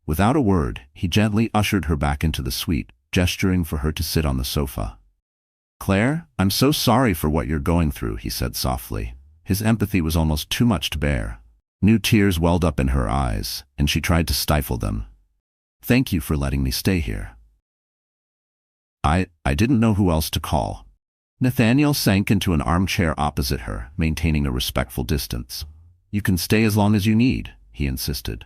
Without a word, he gently ushered her back into the suite, gesturing for her to sit on the sofa. "Claire, I'm so sorry for what you're going through," he said softly. His empathy was almost too much to bear. New tears welled up in her eyes, and she tried to stifle them. "Thank you for letting me stay here. I didn't know who else to call." Nathaniel sank into an armchair opposite her, maintaining a respectful distance. "You can stay as long as you need," he insisted.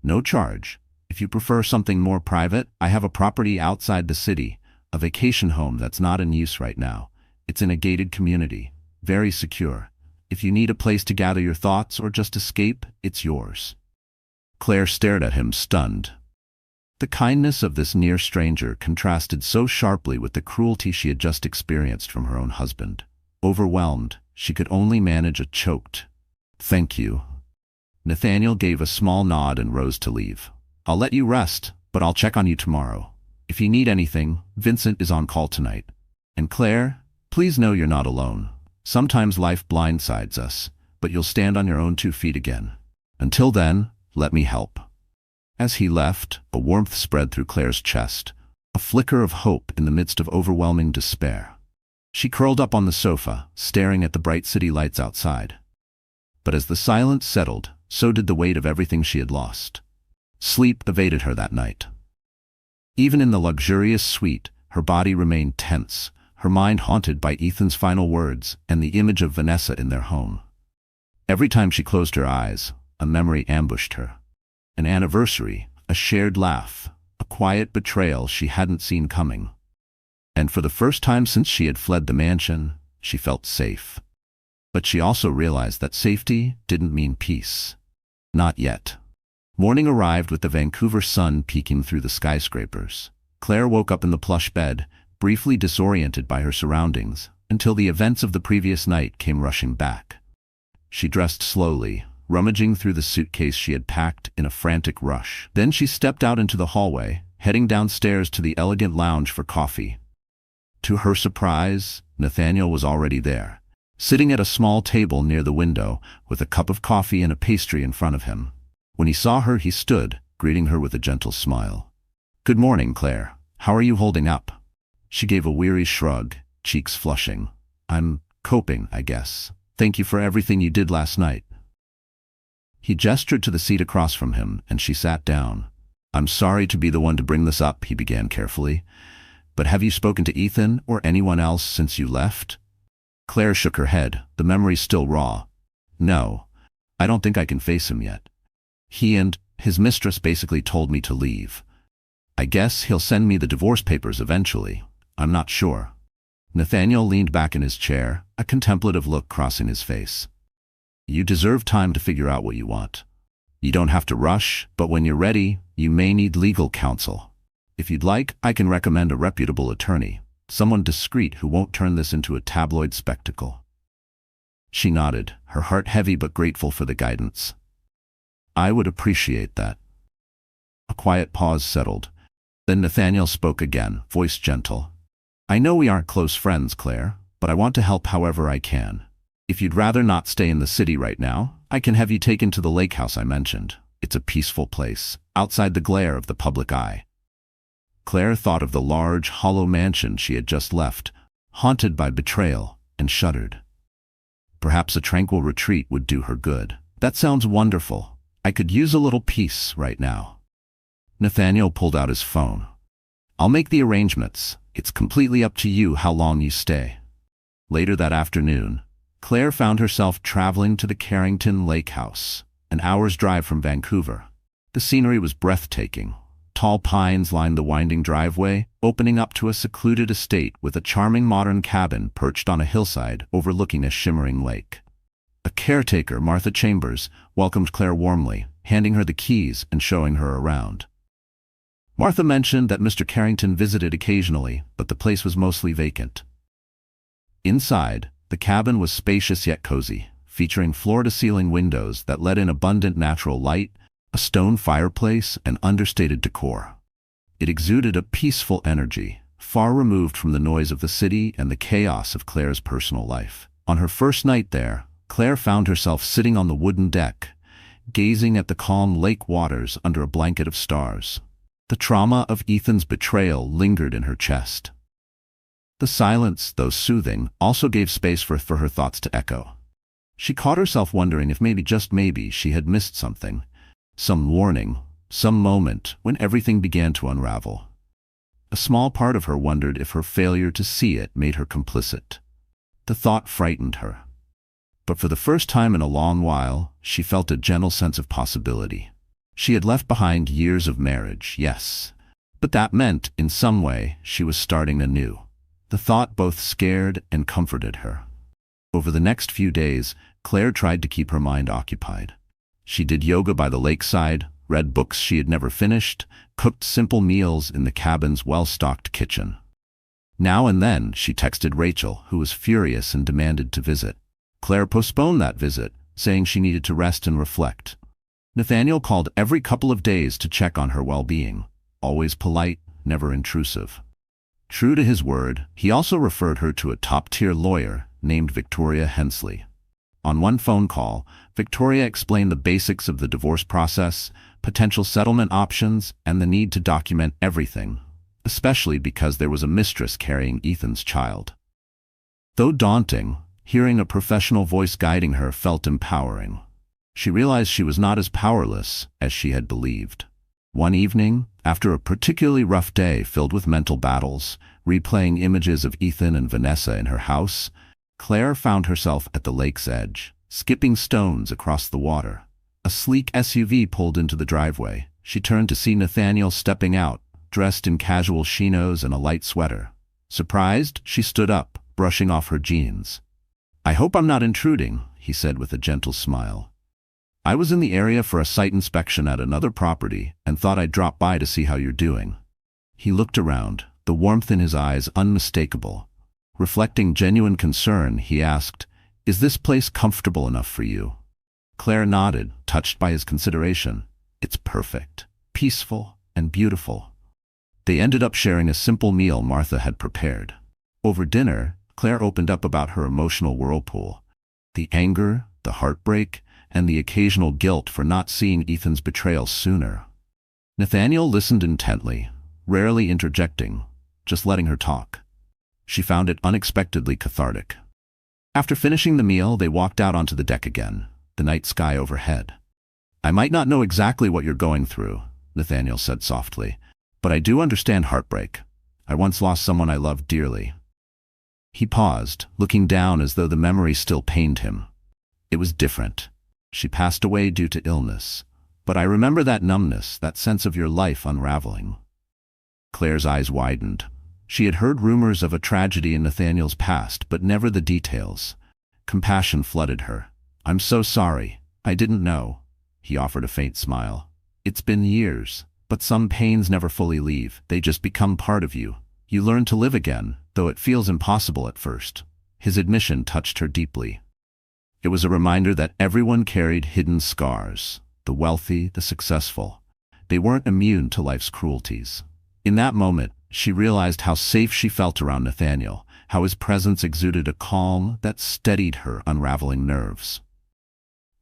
"No charge. If you prefer something more private, I have a property outside the city, a vacation home that's not in use right now. It's in a gated community, very secure. If you need a place to gather your thoughts or just escape, it's yours." Claire stared at him, stunned. The kindness of this near stranger contrasted so sharply with the cruelty she had just experienced from her own husband. Overwhelmed, she could only manage a choked, "Thank you." Nathaniel gave a small nod and rose to leave. "I'll let you rest, but I'll check on you tomorrow. If you need anything, Vincent is on call tonight. And Claire, please know you're not alone. Sometimes life blindsides us, but you'll stand on your own 2 feet again. Until then, let me help." As he left, a warmth spread through Claire's chest, a flicker of hope in the midst of overwhelming despair. She curled up on the sofa, staring at the bright city lights outside. But as the silence settled, so did the weight of everything she had lost. Sleep evaded her that night. Even in the luxurious suite, her body remained tense, her mind haunted by Ethan's final words and the image of Vanessa in their home. Every time she closed her eyes, a memory ambushed her. An anniversary, a shared laugh, a quiet betrayal she hadn't seen coming. And for the first time since she had fled the mansion, she felt safe. But she also realized that safety didn't mean peace. Not yet. Morning arrived with the Vancouver sun peeking through the skyscrapers. Claire woke up in the plush bed, briefly disoriented by her surroundings, until the events of the previous night came rushing back. She dressed slowly, rummaging through the suitcase she had packed in a frantic rush. Then she stepped out into the hallway, heading downstairs to the elegant lounge for coffee. To her surprise, Nathaniel was already there, sitting at a small table near the window with a cup of coffee and a pastry in front of him. When he saw her, he stood, greeting her with a gentle smile. "Good morning, Claire. How are you holding up?" She gave a weary shrug, cheeks flushing. "I'm coping, I guess. Thank you for everything you did last night." He gestured to the seat across from him, and she sat down. "I'm sorry to be the one to bring this up," he began carefully. "But have you spoken to Ethan or anyone else since you left?" Claire shook her head, the memory still raw. "No, I don't think I can face him yet. He and his mistress basically told me to leave. I guess he'll send me the divorce papers eventually. I'm not sure." Nathaniel leaned back in his chair, a contemplative look crossing his face. "You deserve time to figure out what you want. You don't have to rush, but when you're ready, you may need legal counsel. If you'd like, I can recommend a reputable attorney, someone discreet who won't turn this into a tabloid spectacle." She nodded, her heart heavy but grateful for the guidance. "I would appreciate that." A quiet pause settled. Then Nathaniel spoke again, voice gentle. "I know we aren't close friends, Claire, but I want to help however I can. If you'd rather not stay in the city right now, I can have you taken to the lake house I mentioned. It's a peaceful place, outside the glare of the public eye." Claire thought of the large, hollow mansion she had just left, haunted by betrayal, and shuddered. Perhaps a tranquil retreat would do her good. "That sounds wonderful. I could use a little peace right now. Nathaniel pulled out his phone. I'll make the arrangements. It's completely up to you how long you stay. Later that afternoon, Claire found herself traveling to the Carrington Lake House, an hour's drive from Vancouver. The scenery was breathtaking. Tall pines lined the winding driveway, opening up to a secluded estate with a charming modern cabin perched on a hillside overlooking a shimmering lake. A caretaker, Martha Chambers, welcomed Claire warmly, handing her the keys and showing her around. Martha mentioned that Mr. Carrington visited occasionally, but the place was mostly vacant. Inside, the cabin was spacious yet cozy, featuring floor-to-ceiling windows that let in abundant natural light, a stone fireplace, and understated decor. It exuded a peaceful energy, far removed from the noise of the city and the chaos of Claire's personal life. On her first night there, Claire found herself sitting on the wooden deck, gazing at the calm lake waters under a blanket of stars. The trauma of Ethan's betrayal lingered in her chest. The silence, though soothing, also gave space for her thoughts to echo. She caught herself wondering if maybe, just maybe, she had missed something. Some warning, some moment when everything began to unravel. A small part of her wondered if her failure to see it made her complicit. The thought frightened her. But for the first time in a long while, she felt a gentle sense of possibility. She had left behind years of marriage, yes, but that meant, in some way, she was starting anew. The thought both scared and comforted her. Over the next few days, Claire tried to keep her mind occupied. She did yoga by the lakeside, read books she had never finished, cooked simple meals in the cabin's well-stocked kitchen. Now and then, she texted Rachel, who was furious and demanded to visit. Claire postponed that visit, saying she needed to rest and reflect. Nathaniel called every couple of days to check on her well-being, always polite, never intrusive. True to his word, he also referred her to a top-tier lawyer named Victoria Hensley. On one phone call, Victoria explained the basics of the divorce process, potential settlement options, and the need to document everything, especially because there was a mistress carrying Ethan's child. Though daunting, hearing a professional voice guiding her felt empowering. She realized she was not as powerless as she had believed. One evening, after a particularly rough day filled with mental battles, replaying images of Ethan and Vanessa in her house, Claire found herself at the lake's edge, skipping stones across the water. A sleek SUV pulled into the driveway. She turned to see Nathaniel stepping out, dressed in casual chinos and a light sweater. Surprised, she stood up, brushing off her jeans. "I hope I'm not intruding," he said with a gentle smile. "I was in the area for a site inspection at another property and thought I'd drop by to see how you're doing." He looked around, the warmth in his eyes unmistakable. Reflecting genuine concern, he asked, "Is this place comfortable enough for you?" Claire nodded, touched by his consideration. "It's perfect, peaceful, and beautiful." They ended up sharing a simple meal Martha had prepared. Over dinner, Claire opened up about her emotional whirlpool. The anger, the heartbreak, and the occasional guilt for not seeing Ethan's betrayal sooner. Nathaniel listened intently, rarely interjecting, just letting her talk. She found it unexpectedly cathartic. After finishing the meal, they walked out onto the deck again, the night sky overhead. "I might not know exactly what you're going through," Nathaniel said softly, "but I do understand heartbreak. I once lost someone I loved dearly." He paused, looking down as though the memory still pained him. "It was different. She passed away due to illness. But I remember that numbness, that sense of your life unraveling." Claire's eyes widened. She had heard rumors of a tragedy in Nathaniel's past, but never the details. Compassion flooded her. "I'm so sorry. I didn't know." He offered a faint smile. "It's been years, but some pains never fully leave. They just become part of you. You learn to live again, though it feels impossible at first." His admission touched her deeply. It was a reminder that everyone carried hidden scars, the wealthy, the successful. They weren't immune to life's cruelties. In that moment, she realized how safe she felt around Nathaniel, how his presence exuded a calm that steadied her unraveling nerves.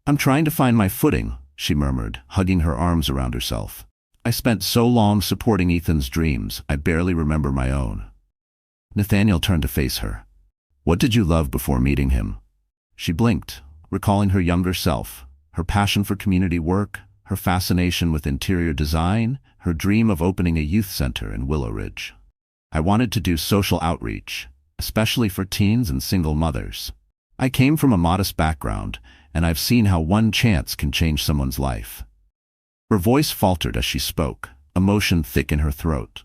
"I'm trying to find my footing," she murmured, hugging her arms around herself. "I spent so long supporting Ethan's dreams, I barely remember my own." Nathaniel turned to face her. "What did you love before meeting him?" She blinked, recalling her younger self, her passion for community work, her fascination with interior design, her dream of opening a youth center in Willow Ridge. I wanted to do social outreach, especially for teens and single mothers. I came from a modest background, and I've seen how one chance can change someone's life. Her voice faltered as she spoke, emotion thick in her throat.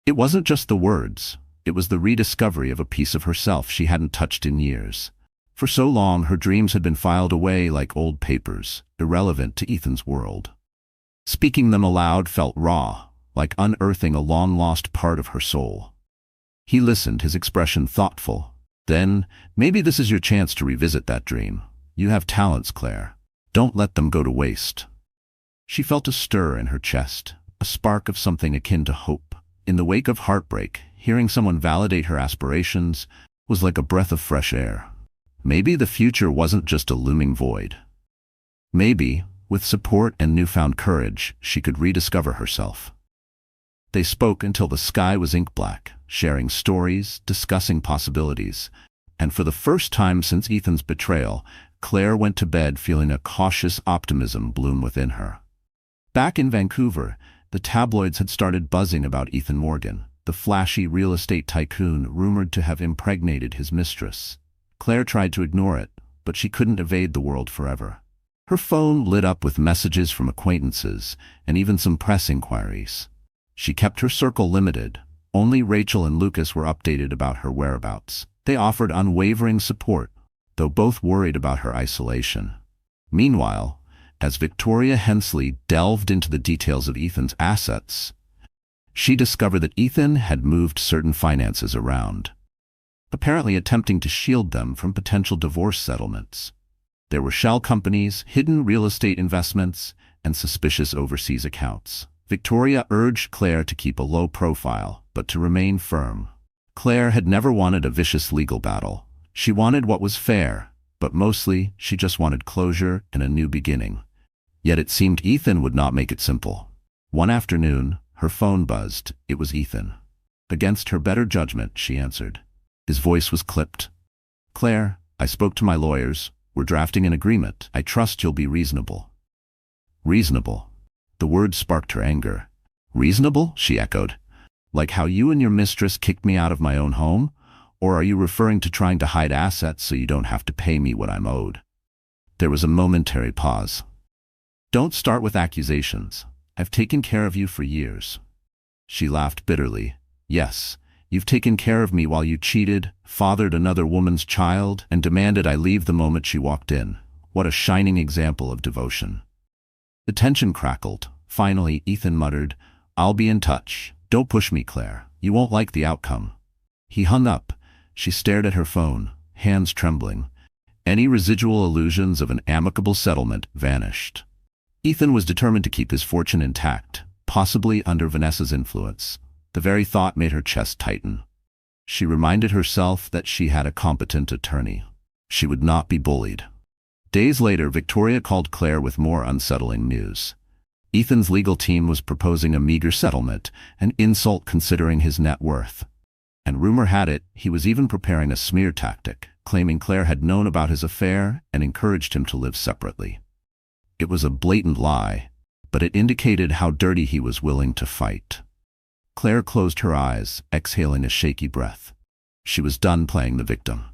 It wasn't just the words, it was the rediscovery of a piece of herself she hadn't touched in years. For so long, her dreams had been filed away like old papers, irrelevant to Ethan's world. Speaking them aloud felt raw, like unearthing a long-lost part of her soul. He listened, his expression thoughtful. Then, maybe this is your chance to revisit that dream. You have talents, Claire. Don't let them go to waste. She felt a stir in her chest, a spark of something akin to hope. In the wake of heartbreak, hearing someone validate her aspirations was like a breath of fresh air. Maybe the future wasn't just a looming void. Maybe, with support and newfound courage, she could rediscover herself. They spoke until the sky was ink black, sharing stories, discussing possibilities, and for the first time since Ethan's betrayal, Claire went to bed feeling a cautious optimism bloom within her. Back in Vancouver, the tabloids had started buzzing about Ethan Morgan, the flashy real estate tycoon rumored to have impregnated his mistress. Claire tried to ignore it, but she couldn't evade the world forever. Her phone lit up with messages from acquaintances, and even some press inquiries. She kept her circle limited. Only Rachel and Lucas were updated about her whereabouts. They offered unwavering support, though both worried about her isolation. Meanwhile, as Victoria Hensley delved into the details of Ethan's assets, she discovered that Ethan had moved certain finances around, apparently attempting to shield them from potential divorce settlements. There were shell companies, hidden real estate investments, and suspicious overseas accounts. Victoria urged Claire to keep a low profile, but to remain firm. Claire had never wanted a vicious legal battle. She wanted what was fair, but mostly she just wanted closure and a new beginning. Yet it seemed Ethan would not make it simple. One afternoon, her phone buzzed. It was Ethan. Against her better judgment, she answered. His voice was clipped. Claire, I spoke to my lawyers. We're drafting an agreement. I trust you'll be reasonable. Reasonable. The word sparked her anger. Reasonable? She echoed. Like how you and your mistress kicked me out of my own home? Or are you referring to trying to hide assets so you don't have to pay me what I'm owed? There was a momentary pause. Don't start with accusations. I've taken care of you for years. She laughed bitterly. Yes, you've taken care of me while you cheated, fathered another woman's child, and demanded I leave the moment she walked in. What a shining example of devotion. The tension crackled. Finally, Ethan muttered, I'll be in touch. Don't push me, Claire. You won't like the outcome. He hung up. She stared at her phone, hands trembling. Any residual illusions of an amicable settlement vanished. Ethan was determined to keep his fortune intact, possibly under Vanessa's influence. The very thought made her chest tighten. She reminded herself that she had a competent attorney. She would not be bullied. Days later, Victoria called Claire with more unsettling news. Ethan's legal team was proposing a meager settlement, an insult considering his net worth. And rumor had it, he was even preparing a smear tactic, claiming Claire had known about his affair and encouraged him to live separately. It was a blatant lie, but it indicated how dirty he was willing to fight. Claire closed her eyes, exhaling a shaky breath. She was done playing the victim.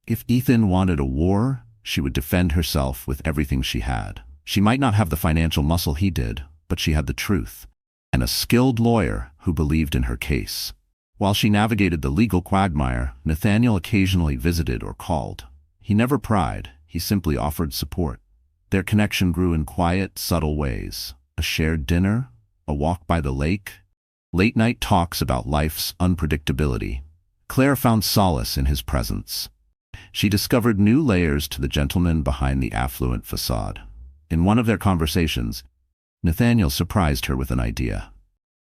If Ethan wanted a war, she would defend herself with everything she had. She might not have the financial muscle he did, but she had the truth, and a skilled lawyer who believed in her case. While she navigated the legal quagmire, Nathaniel occasionally visited or called. He never pried, he simply offered support. Their connection grew in quiet, subtle ways. A shared dinner, a walk by the lake, late-night talks about life's unpredictability. Claire found solace in his presence. She discovered new layers to the gentleman behind the affluent facade. In one of their conversations, Nathaniel surprised her with an idea.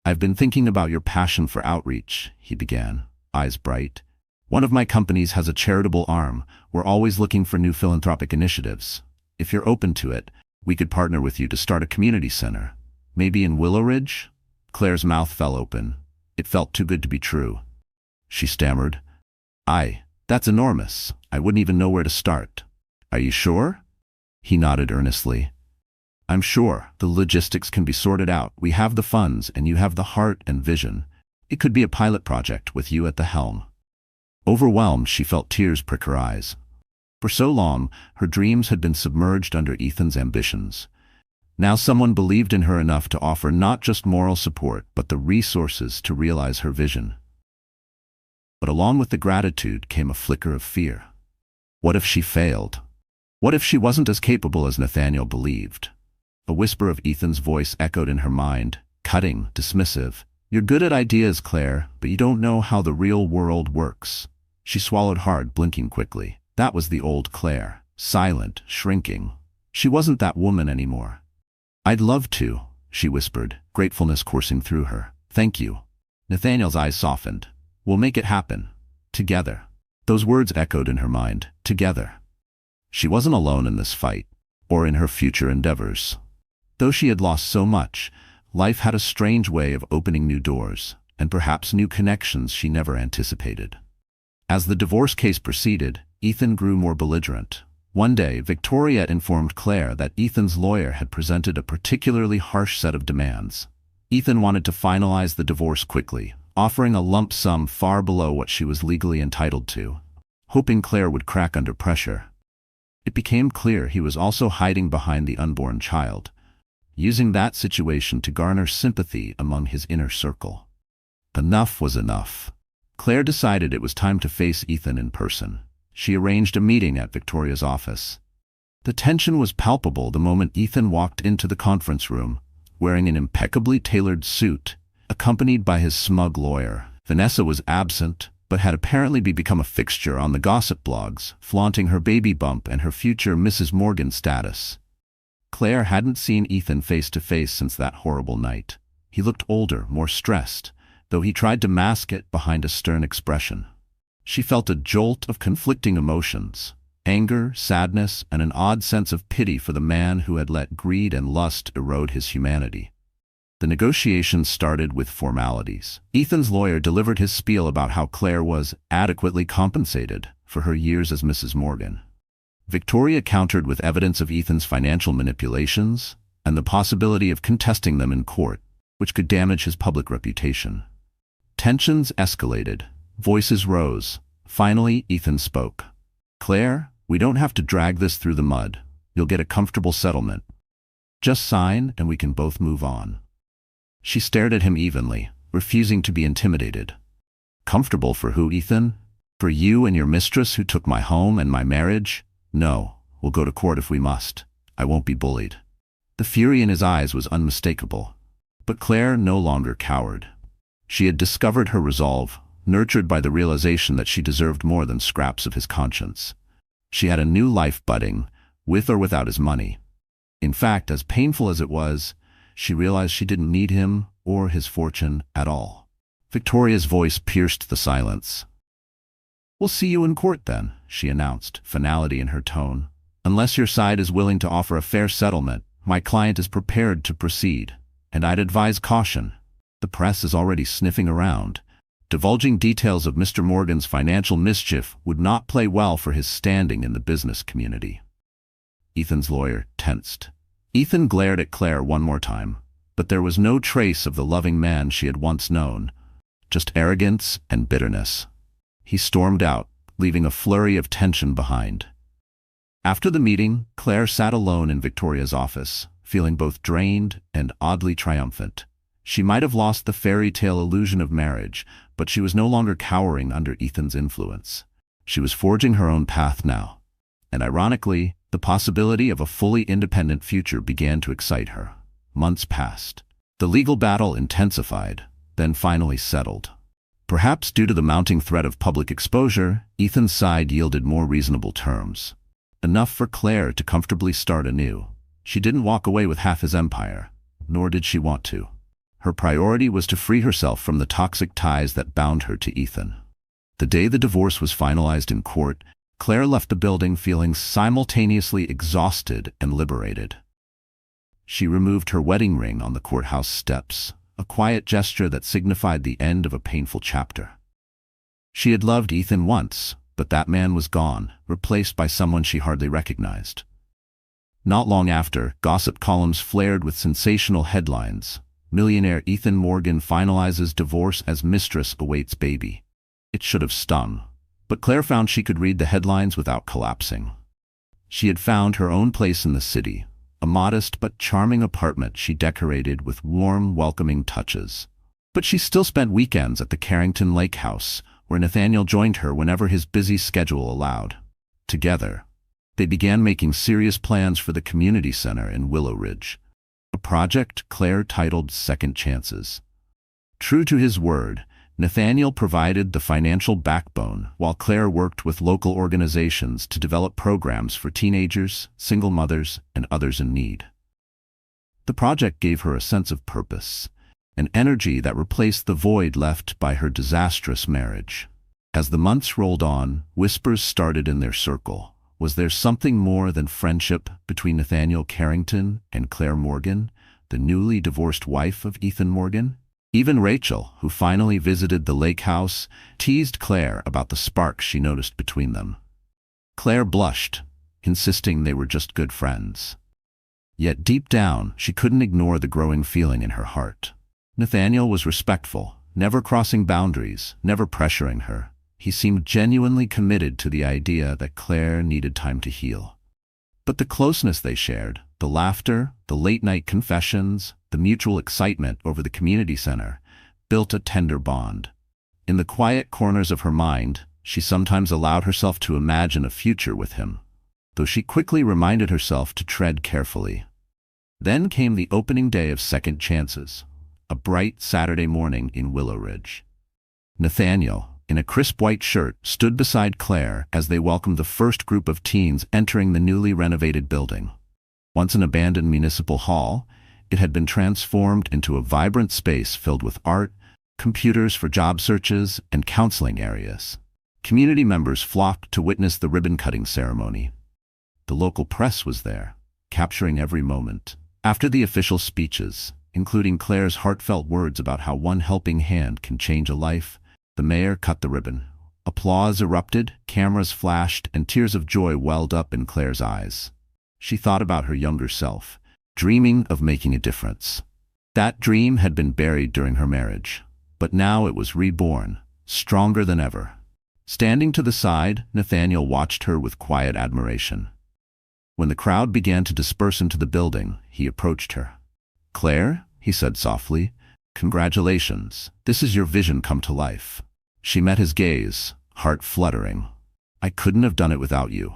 I've been thinking about your passion for outreach, he began, eyes bright. One of my companies has a charitable arm. We're always looking for new philanthropic initiatives. If you're open to it, we could partner with you to start a community center. Maybe in Willow Ridge? Claire's mouth fell open. It felt too good to be true. She stammered. That's enormous. I wouldn't even know where to start. Are you sure? He nodded earnestly. I'm sure the logistics can be sorted out. We have the funds and you have the heart and vision. It could be a pilot project with you at the helm. Overwhelmed, she felt tears prick her eyes. For so long, her dreams had been submerged under Ethan's ambitions. Now someone believed in her enough to offer not just moral support, but the resources to realize her vision. But along with the gratitude came a flicker of fear. What if she failed? What if she wasn't as capable as Nathaniel believed? A whisper of Ethan's voice echoed in her mind, cutting, dismissive. You're good at ideas, Claire, but you don't know how the real world works. She swallowed hard, blinking quickly. That was the old Claire, silent, shrinking. She wasn't that woman anymore. I'd love to, she whispered, gratefulness coursing through her. Thank you. Nathaniel's eyes softened. We'll make it happen. Together. Those words echoed in her mind. Together. She wasn't alone in this fight, or in her future endeavors. Though she had lost so much, life had a strange way of opening new doors, and perhaps new connections she never anticipated. As the divorce case proceeded, Ethan grew more belligerent. One day, Victoria informed Claire that Ethan's lawyer had presented a particularly harsh set of demands. Ethan wanted to finalize the divorce quickly, offering a lump sum far below what she was legally entitled to, hoping Claire would crack under pressure. It became clear he was also hiding behind the unborn child, using that situation to garner sympathy among his inner circle. Enough was enough. Claire decided it was time to face Ethan in person. She arranged a meeting at Victoria's office. The tension was palpable the moment Ethan walked into the conference room, wearing an impeccably tailored suit, accompanied by his smug lawyer. Vanessa was absent, but had apparently become a fixture on the gossip blogs, flaunting her baby bump and her future Mrs. Morgan status. Claire hadn't seen Ethan face to face since that horrible night. He looked older, more stressed, though he tried to mask it behind a stern expression. She felt a jolt of conflicting emotions, anger, sadness, and an odd sense of pity for the man who had let greed and lust erode his humanity. The negotiations started with formalities. Ethan's lawyer delivered his spiel about how Claire was adequately compensated for her years as Mrs. Morgan. Victoria countered with evidence of Ethan's financial manipulations and the possibility of contesting them in court, which could damage his public reputation. Tensions escalated. Voices rose. Finally, Ethan spoke. Claire, we don't have to drag this through the mud. You'll get a comfortable settlement. Just sign and we can both move on. She stared at him evenly, refusing to be intimidated. Comfortable for who, Ethan? For you and your mistress who took my home and my marriage? No, we'll go to court if we must. I won't be bullied. The fury in his eyes was unmistakable. But Claire no longer cowered. She had discovered her resolve, nurtured by the realization that she deserved more than scraps of his conscience. She had a new life budding, with or without his money. In fact, as painful as it was, she realized she didn't need him or his fortune at all. Victoria's voice pierced the silence. We'll see you in court then, she announced, finality in her tone. Unless your side is willing to offer a fair settlement, my client is prepared to proceed, and I'd advise caution. The press is already sniffing around. Divulging details of Mr. Morgan's financial mischief would not play well for his standing in the business community. Ethan's lawyer tensed. Ethan glared at Claire one more time, but there was no trace of the loving man she had once known, just arrogance and bitterness. He stormed out, leaving a flurry of tension behind. After the meeting, Claire sat alone in Victoria's office, feeling both drained and oddly triumphant. She might have lost the fairy tale illusion of marriage, but she was no longer cowering under Ethan's influence. She was forging her own path now, and ironically, the possibility of a fully independent future began to excite her. Months passed. The legal battle intensified, then finally settled. Perhaps due to the mounting threat of public exposure, Ethan's side yielded more reasonable terms. Enough for Claire to comfortably start anew. She didn't walk away with half his empire, nor did she want to. Her priority was to free herself from the toxic ties that bound her to Ethan. The day the divorce was finalized in court, Claire left the building feeling simultaneously exhausted and liberated. She removed her wedding ring on the courthouse steps, a quiet gesture that signified the end of a painful chapter. She had loved Ethan once, but that man was gone, replaced by someone she hardly recognized. Not long after, gossip columns flared with sensational headlines. Millionaire Ethan Morgan finalizes divorce as mistress awaits baby. It should have stung. But Claire found she could read the headlines without collapsing. She had found her own place in the city, a modest but charming apartment she decorated with warm, welcoming touches. But she still spent weekends at the Carrington Lake House, where Nathaniel joined her whenever his busy schedule allowed. Together, they began making serious plans for the community center in Willow Ridge, a project Claire titled Second Chances. True to his word, Nathaniel provided the financial backbone while Claire worked with local organizations to develop programs for teenagers, single mothers, and others in need. The project gave her a sense of purpose, an energy that replaced the void left by her disastrous marriage. As the months rolled on, whispers started in their circle. Was there something more than friendship between Nathaniel Carrington and Claire Morgan, the newly divorced wife of Ethan Morgan? Even Rachel, who finally visited the lake house, teased Claire about the spark she noticed between them. Claire blushed, insisting they were just good friends. Yet deep down, she couldn't ignore the growing feeling in her heart. Nathaniel was respectful, never crossing boundaries, never pressuring her. He seemed genuinely committed to the idea that Claire needed time to heal. But the closeness they shared, the laughter, the late-night confessions, the mutual excitement over the community center, built a tender bond. In the quiet corners of her mind, she sometimes allowed herself to imagine a future with him, though she quickly reminded herself to tread carefully. Then came the opening day of Second Chances, a bright Saturday morning in Willow Ridge. Nathaniel, in a crisp white shirt, stood beside Claire as they welcomed the first group of teens entering the newly renovated building. Once an abandoned municipal hall, it had been transformed into a vibrant space filled with art, computers for job searches, and counseling areas. Community members flocked to witness the ribbon-cutting ceremony. The local press was there, capturing every moment. After the official speeches, including Claire's heartfelt words about how one helping hand can change a life, the mayor cut the ribbon. Applause erupted, cameras flashed, and tears of joy welled up in Claire's eyes. She thought about her younger self, dreaming of making a difference. That dream had been buried during her marriage, but now it was reborn, stronger than ever. Standing to the side, Nathaniel watched her with quiet admiration. When the crowd began to disperse into the building, he approached her. "Claire," he said softly, "congratulations. This is your vision come to life." She met his gaze, heart fluttering. "I couldn't have done it without you."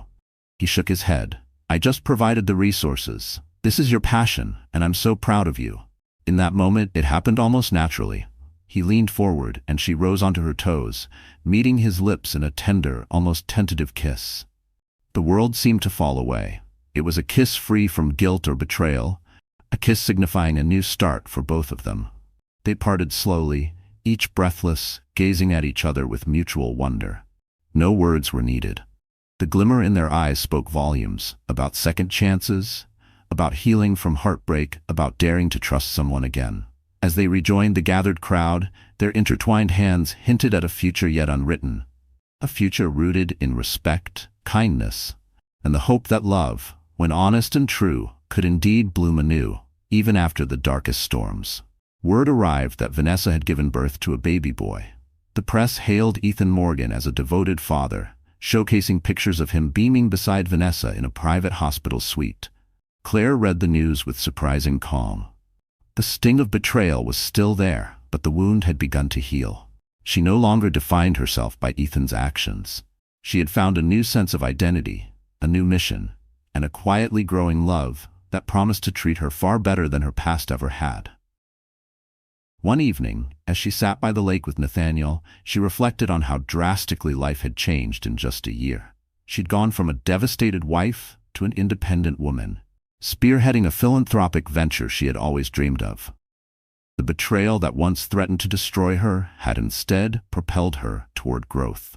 He shook his head. "I just provided the resources. This is your passion, and I'm so proud of you." In that moment, it happened almost naturally. He leaned forward, and she rose onto her toes, meeting his lips in a tender, almost tentative kiss. The world seemed to fall away. It was a kiss free from guilt or betrayal, a kiss signifying a new start for both of them. They parted slowly, each breathless, gazing at each other with mutual wonder. No words were needed. The glimmer in their eyes spoke volumes about second chances, about healing from heartbreak, about daring to trust someone again. As they rejoined the gathered crowd, their intertwined hands hinted at a future yet unwritten, a future rooted in respect, kindness, and the hope that love, when honest and true, could indeed bloom anew, even after the darkest storms. Word arrived that Vanessa had given birth to a baby boy. The press hailed Ethan Morgan as a devoted father, showcasing pictures of him beaming beside Vanessa in a private hospital suite. Claire read the news with surprising calm. The sting of betrayal was still there, but the wound had begun to heal. She no longer defined herself by Ethan's actions. She had found a new sense of identity, a new mission, and a quietly growing love that promised to treat her far better than her past ever had. One evening, as she sat by the lake with Nathaniel, she reflected on how drastically life had changed in just a year. She'd gone from a devastated wife to an independent woman, spearheading a philanthropic venture she had always dreamed of. The betrayal that once threatened to destroy her had instead propelled her toward growth.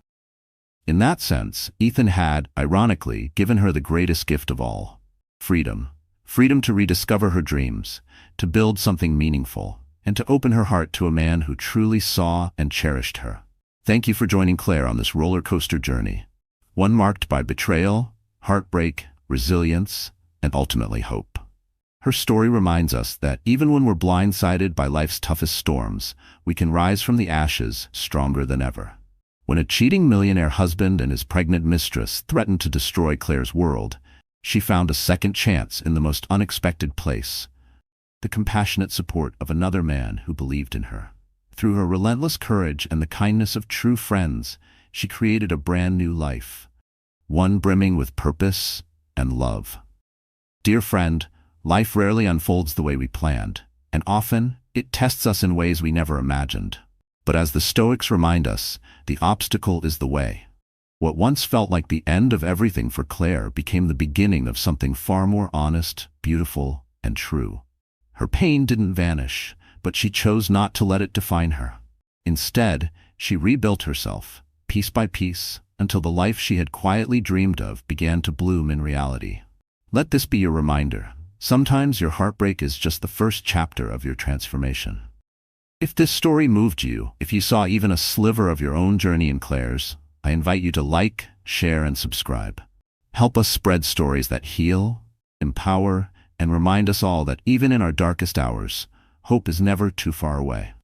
In that sense, Ethan had, ironically, given her the greatest gift of all: freedom. Freedom to rediscover her dreams, to build something meaningful, and to open her heart to a man who truly saw and cherished her. Thank you for joining Claire on this roller coaster journey, one marked by betrayal, heartbreak, resilience, and ultimately hope. Her story reminds us that even when we're blindsided by life's toughest storms, we can rise from the ashes stronger than ever. When a cheating millionaire husband and his pregnant mistress threatened to destroy Claire's world, she found a second chance in the most unexpected place: the compassionate support of another man who believed in her. Through her relentless courage and the kindness of true friends, she created a brand new life, one brimming with purpose and love. Dear friend, life rarely unfolds the way we planned, and often it tests us in ways we never imagined. But as the Stoics remind us, the obstacle is the way. What once felt like the end of everything for Claire became the beginning of something far more honest, beautiful, and true. Her pain didn't vanish, but she chose not to let it define her. Instead, she rebuilt herself, piece by piece, until the life she had quietly dreamed of began to bloom in reality. Let this be your reminder. Sometimes your heartbreak is just the first chapter of your transformation. If this story moved you, if you saw even a sliver of your own journey in Claire's, I invite you to like, share, and subscribe. Help us spread stories that heal, empower, and remind us all that even in our darkest hours, hope is never too far away.